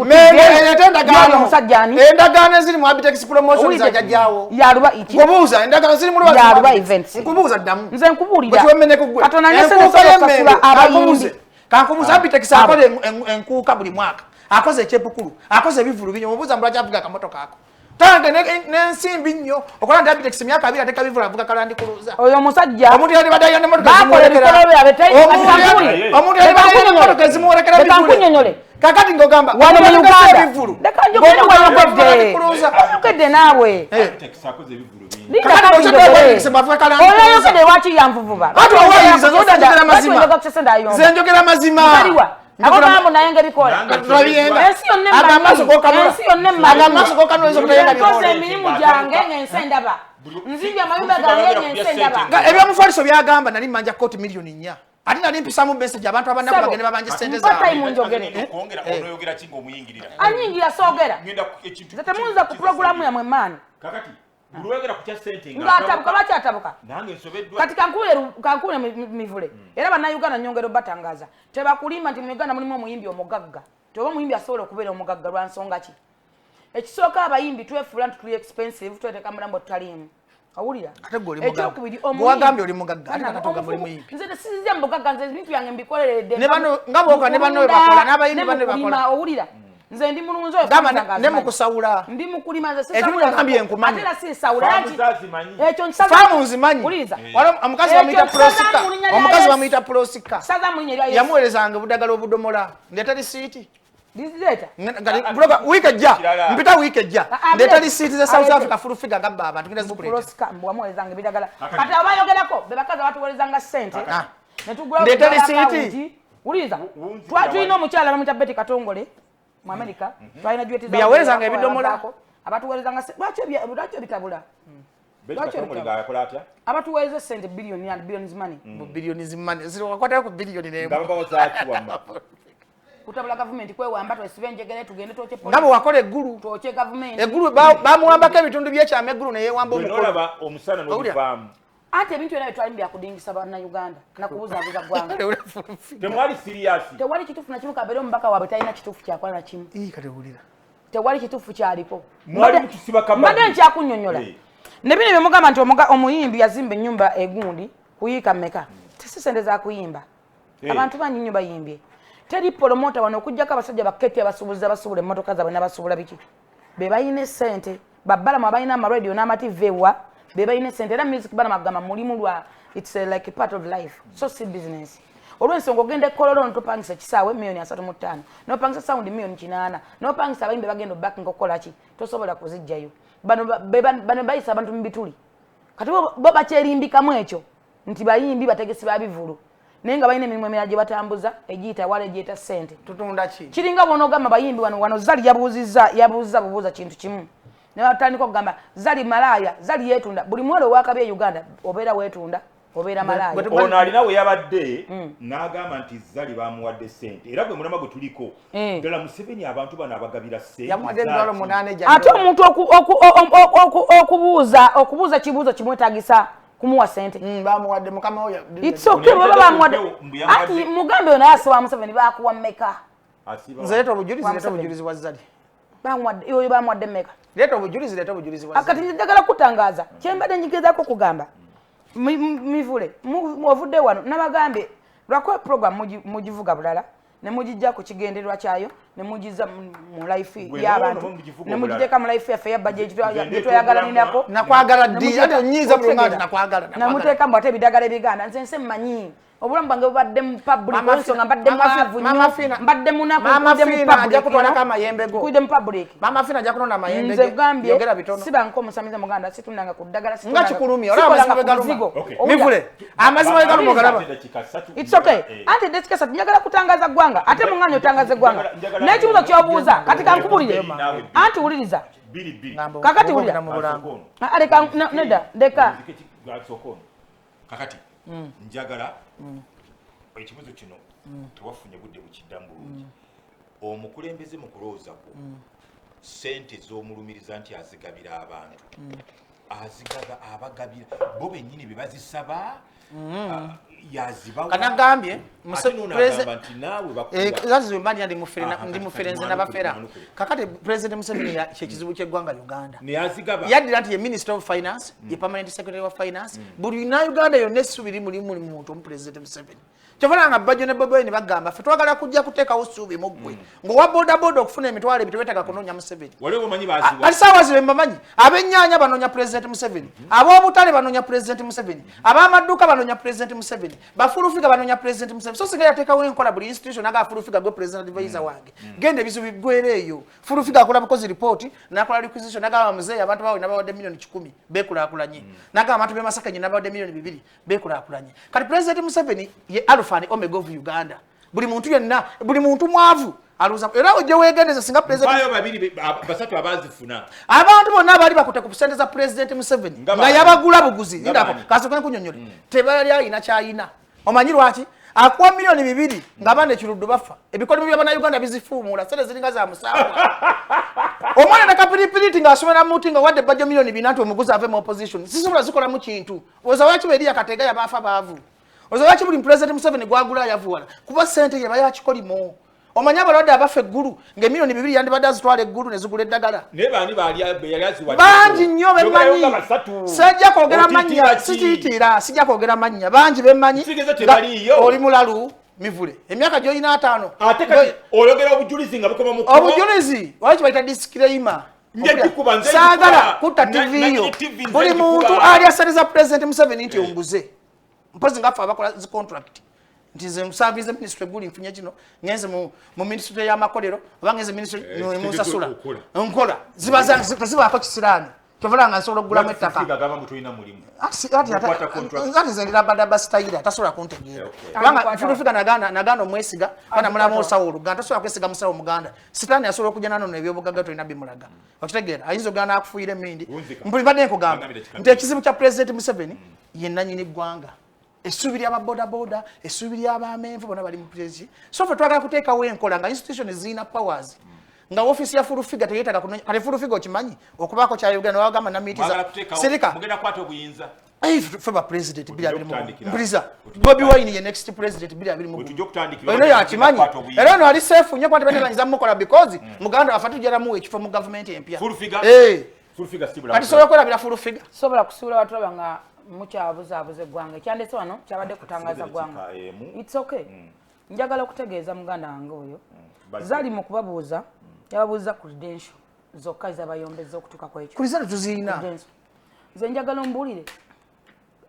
endagaano eziri mu Abitex promotion zajajjaawo ya Luba nkubuuza endagaano ziri mu ya Luba Events nkubuuza ddamu nze nkubuulira katonda nesasasula abayimbi kankubuuza Abitex akola enkuuka buli mwaka akoze ekyepukulu akoze ebivulu binyo mubuuza mbula kyavuga akamotoka ako tange n'ensimbi nnyo okola nti Abitex emyaka 2 ateka bivulu avuga Land Cruiser oyo musajja omuntu yali badayyo ne motoka zimuwerekera bivulu kakati ngogamba wano mu Uganda leka njogere wayogedde naawe oyayogedde lwaki yanvuvuba nze njogera mazima abo bambo naye ngabikola ensi yonna emirimu gyange ngense ndaba nzimbye amayumba gange ngense ndaba ebyomufaliso byagamba nali mmanja kooti miliyoni 4 ate nali mpisamu message abantu abannaku bagende babanje sente anyingira soogera nze temuwuza ku pulogulamu yamwe maani ng'atabuka lwaki atabuka kati kankule mivule era bannayuganda nyongero batangaza tebakulimba nti mu Uganda mulimu omuyimbi omugagga tioba omuyimbi asobola okubeera omugagga lwa nsonga ki ekisooka abayimbi twefuula nti tuli expensive tweteeka mulambo tutaliimu awulira ekyokubiri omugagga oli mugagga ate nakatogamba oli muyimbi nze sizizya mu bugagga nze ebintu byange mbikoleredde nga booka ne banno bakola n'abayimbi banno bakola awulira nze ndi mulunzi oyo ne mukusawula ndi mukulima ze ekyo ngambye nkumanyi atera si sawula ekyo famu nzimanyi omukazi bamuyita prosika saza munyerya yamuwerezanga budagala obudomola ndeta lisiiti dizileta bloga wiki ejja mpita wiki ejja ndeta lisiiti ze South Africa Ful Figure ngabba abantu ngenda zikuleta prosika mbwamuwerezanga bidagala kati abayogerako bebakaza batuwerezanga sente netugula ndeta lisiiti uliza twatulina omukyala bamuyita Betty Katongole mu America twalina jweti za yawerezanga ebidomola abatuwerezanga lwaki bitabula abatuweereza sente billion and billions money billions money zirakwata ku billion ne kutabula government kwewamba twesibe njegere tugende toche police ngabo wakola eggulu toche government eggulu bamuwambako ebitundu by'ekyama eggulu ne yeewamba omukolo omusana n'obuvaamu ate ebintu byonna bitwali byakudingisa bannayuganda nakubuzabuza gwanga temwali serious tewali kituufu nakimu kabeere omubaka waabwe talina kituufu kyakola nakimu katewulira tewali kituufu kyaliko mwali mutusiba mbadde nkyakunnyonnyola ne bino byemugamba nti omuyimbi yazimba ennyumba egundi kuyiika mmeka tesi sente za kuyimba abantu bangi nnyo bayimbye teri polomota wano okujjako abasajja baketi abasuubuzi abasuubula emmotoka zaabwe n'abasuubula biki be balina essente babbalamu abalina amaradio n'amativi ewa be balina essente era music balamu agamba mulimu lwa it's like a part of life so si business olw'ensonga ogenda ekololo notopangisa ekisaawe $3.5 nopangisa sound $8 nopangisa abayimbi bagenda obacking okukola ki tosobola kuzijjayo bano bayisa abantu mu bituli kati bo bakyerimbikamu ekyo nti bayimbi bategesi ba bivulu naye nga balina emirimu emirala gye batambuza egiyita wala egyeta ssente tutunda ki kiringa bw'onoogamba bayimbi wano zali yabuuza bubuuza kintu kimu ne batandika okugamba zali malaaya zali yeetunda buli muwala owakabi e Uganda obeera weetunda obeera malaaya ono alina we yabadde n'agamba nti zali bamuwadde ssente era gwe mulama gwe tuliko ddala Museveni abantu bano abagabira ssente ate omuntu okubuuza kibuuzo kimwetaagisa kumuwa sente bamuwadde mukama oyo it's okay baba bamuwadde ati mugambe ono yasiba Museveni bakuwa mmeka nze leeta obujulizi wa zali bamuwadde oyo bamuwadde mmeka leeta obujulizi wa akati njagala kutangaza kyembadde njigezaako okugamba mivule ovudde wano nabagambe lwakuba program mugivuga bulala ne mugijja ku kigendererwa kyayo ne mugiza mu life y'abantu ne mugiteeka mu life yaffe ya Bajjo gye twayagalaninako nakwagala ddi ate onnyiiza bulungi nakwagala namuteeka mbu ate ebidagala ebiganda nze mmanyi obulamu bwange bubadde mu public ensonga mbadde mwavu nnyo mbadde munaku kudde mu public Mama Fina ajja kulonda amayembe nze gambye siba nkomusamiza muganda situndanga ku ddagala nga kikulumya olaba amazima begaluma mivule amazima begaluma ogalaba it's okay ate desikasa tunyagala kutangaza gwanga ate munganya otangaze gwanga n'ekibuzo kyobuuza kati kankubulire anti wuliriza kakati wulira aleka neda deka kakati njagala ekibuzo kino tewafunye budde bukiddamu bulungi omukulembeze mu kulowooza kwo ssente z'omulumiriza nti azigabira abantu azigaba abagabira bo bennyini be bazisaba yazibawa kanagambye musepulezidenti ndi muferenze n'abafera kakati President Museveni kyekizibu ky'eggwanga Uganda neyazigaba yaddira nti ye Minister of Finance ye Permanent Secretary of Finance buli Uganda yonna essuubi mulimu muntu omu President Museveni kyovana nga Bajjo ne Bobi Wine bagamba ffe twagala kujja kuteekawo ssuubi mu ggwe ng'owa bodaboda okufuna emitwalo ebyo tewetaaga kunoonya Museveni alisaawazi be mbamanyi ab'ennyaanya banoonya President Museveni ab'obutale banoonya President Museveni ab'amaduuka banoonya President Museveni bafulu figa banoonya President Museveni so singa yateekawo enkola buli institution aga fulu figa gwe President advisor wange genda ebizu biggwera eyo fulu figa akola bukozi report n'akola requisition n'agamba muzeeyi abantu bawe nabawadde million 10 beekulaakulanye n'agamba abantu b'e Masaka nye nabawadde million 2 beekulaakulanye kati President Museveni ye Alpha Omega of Uganda buli muntu yenna buli muntu mwavu aluza era ojje wegendeza singa President bayo babiri basatu abazifuna abantu bonna bali bakute ku sente za President Museveni nga yabagula buguzi ndako kasokana kunnyonnyola tebali alina kyayina omanyi lwaki akuwa million 2 ng'abaana ekiruddu bafa ebikolimo by'Abannayuganda bizifuumula sente ziringa za musawa omwana nakapiripiriti ng'asomera muti nga wadde Bajjo million 4 nti omuguzi ave mu opposition sisobola zikolamu kintu oza waki beri yakatega yabaafa baavu oza waki buli President Museveni gwagula yavuwala kuba sente yaba yakikolimo omanya abalwadde abafa eggulu ng'emiliyoni 2 yandibadde azitwala eggulu ne zigula eddagala naye baani yali aziwadde bangi nnyo bemanyi sijja kwogera mannya sikiyitira sijja kwogera mannya bangi bemanyi oli mulalu mivule emyaka gy'olina 5 ate kati oyogera obujulizi nga bukoma mu obujulizi waki bayita disclaimer saagala kutta TV yo buli muntu ali asaliza President Museveni nti onguze mpozi ngafe abakola zi contract nti nze musavize ministry guli nfunye kino ngenze mu ministry y'amakolero oba ngenze ministry musasula nkola zibaako kisiraani kyovala nga nsobola okugulamu ettaka ati nze ndilabadaba sitayira tasobola kuntegeera kubanga Ful Figure naganda omwesiga kana mulamu osawo oluganda tasobola kwesiga musawo muganda sitaani asobola okujja nanono ebyobugagga tolina bimulaga okitegeera ayinza ogenda akufuuyira emindi mbadde nkugamba nti ekizibu kya President Museveni ye nannyini ggwanga essuubi ly'ababodaboda essuubi ly'abamenvu bonna bali mu president so fe twagala kuteekawo enkola nga institution zirina powers nga ofisi ya Ful Figure teyetaaga kunonya kale Ful Figure okimanyi okubaako kya Uganda wagamba na miitiza sirika mugenda kwata obuyinza feba president bili abiri mbuliza Bobi Wine ye next president bili abiri mu tujja okutandikira ono yakimanyi era no ali safe nnyo kwati bateganyiza mukola because muganda afatu jara mu ekifo mu government empya Ful Figure Ful Figure sibula ati sobola kwelabira Ful Figure sobola kusuula watu abanga mukyabuzabuze gwanga kyandese wano kyabadde kutangaza gwanga it's okay njagala okutegeeza muganda wange oyo zali mu kubabuuza yababuuza credential zokka zabayombeza okutuuka ku ekyo kulizana tuziina nze njagala ombuulire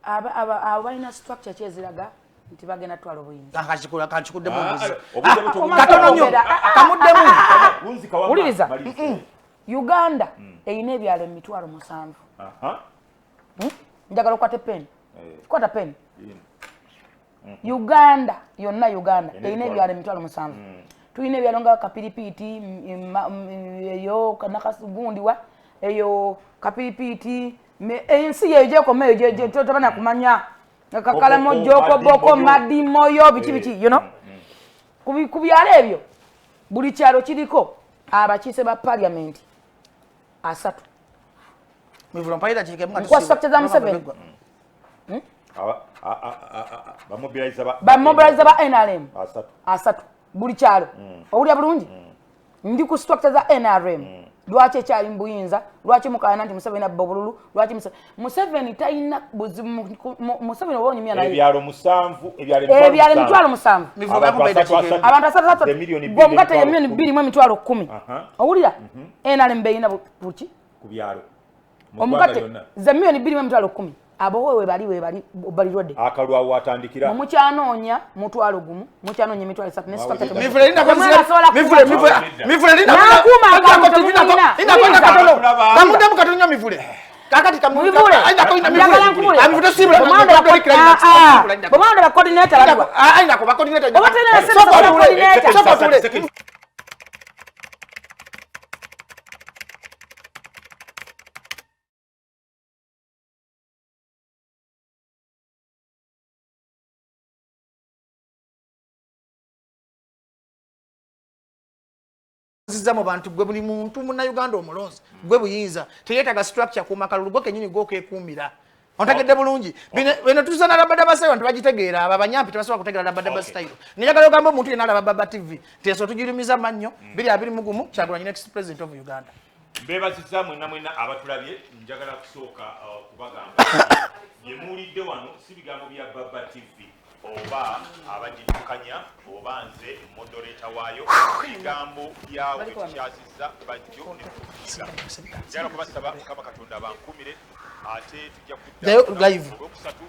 abo balina structure kyeziraga nti bagenda twala obuyinza kanchikuddemu katono nnyo kamuddemu wuliriza Uganda eyina ebyalo 7,000 njagala okwata peni kwata peni Uganda yonna Uganda eyina ebyalo 7,000 tuyina ebyalo nga Kapiripiti eyo nakasugundiwa eyo Kapiripiti ensi yeyo gyekomeyo tabana kumanya kakala joko boko madimoyo biki you know ku byalo ebyo buli kyalo kiriko abakiise ba parliament asatu mivula mpaira chike mga kwa structure za Museveni ba mobilize ba NRM asatu buli kyalo owulya bulungi ndi ku structure za NRM lwaki ekyali mbuyinza lwaki mukayana nti Museveni abba obululu lwaki Museveni tayina Museveni obonyumya naye ebyalo 7 ebyalo 7,000 mivula bakubaida chike abantu asatu bomugate ya milioni 2,10 owulira NRM beyina buki ku byalo omugate za milioni 2,10 abo wewe bali rode akalwawo atandikira mukyanoonya mutwalo gumu mukyanoonya emitwalo 3 ne structure mivule linda kamuda mukatonya mivule kakati kamuda aina ko ina mivule amivule sibula bomanda ba coordinator baliwa aina ko ba coordinator zizamo bantu gwe buli muntu muna Uganda omulonzi gwe buyinza teyetaga structure ku makalulu gwe kenyini gwo kekumira ontagedde bulungi bino tuzana labada basayo abantu bagitegeera abanyampi tebasobola kutegeera labada basayo njagala ogamba omuntu yena labada TV teso tujirumiza mannyo bili abiri mugumu Kyagulanyi next president of Uganda mbebazizza mwena abatulabye njagala kusooka kubagamba yemuulidde wano si bigambo bya Baba TV oba abajijukanya oba nze moderator waayo bigambo byawe tukyazizza Bajjo ne Ful Figure njagala kubasaba Mukama Katonda bankumire ate tujja kudda live okusatu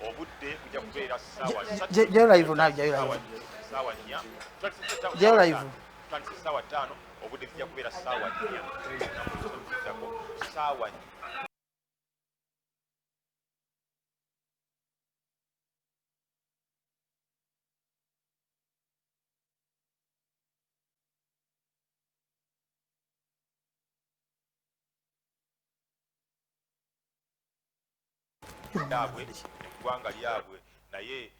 obudde kujja kubeera ssaawa ssaawa 4 ssaawa 5 obudde tujja kubeera ssaawa 4 ssaawa 4 lyabwe eggwanga lyabwe naye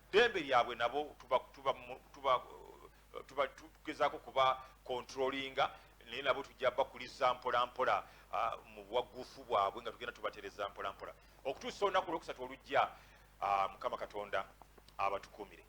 ddembe lyabwe nabo tugezaako kuba controllinga naye nabo tujja bakuliza mpolampola mu bwaguufu bwabwe nga tugenda tubatereza mpolampola okutuusa olunaku olwokusatu olujja Mukama Katonda abatukuumire.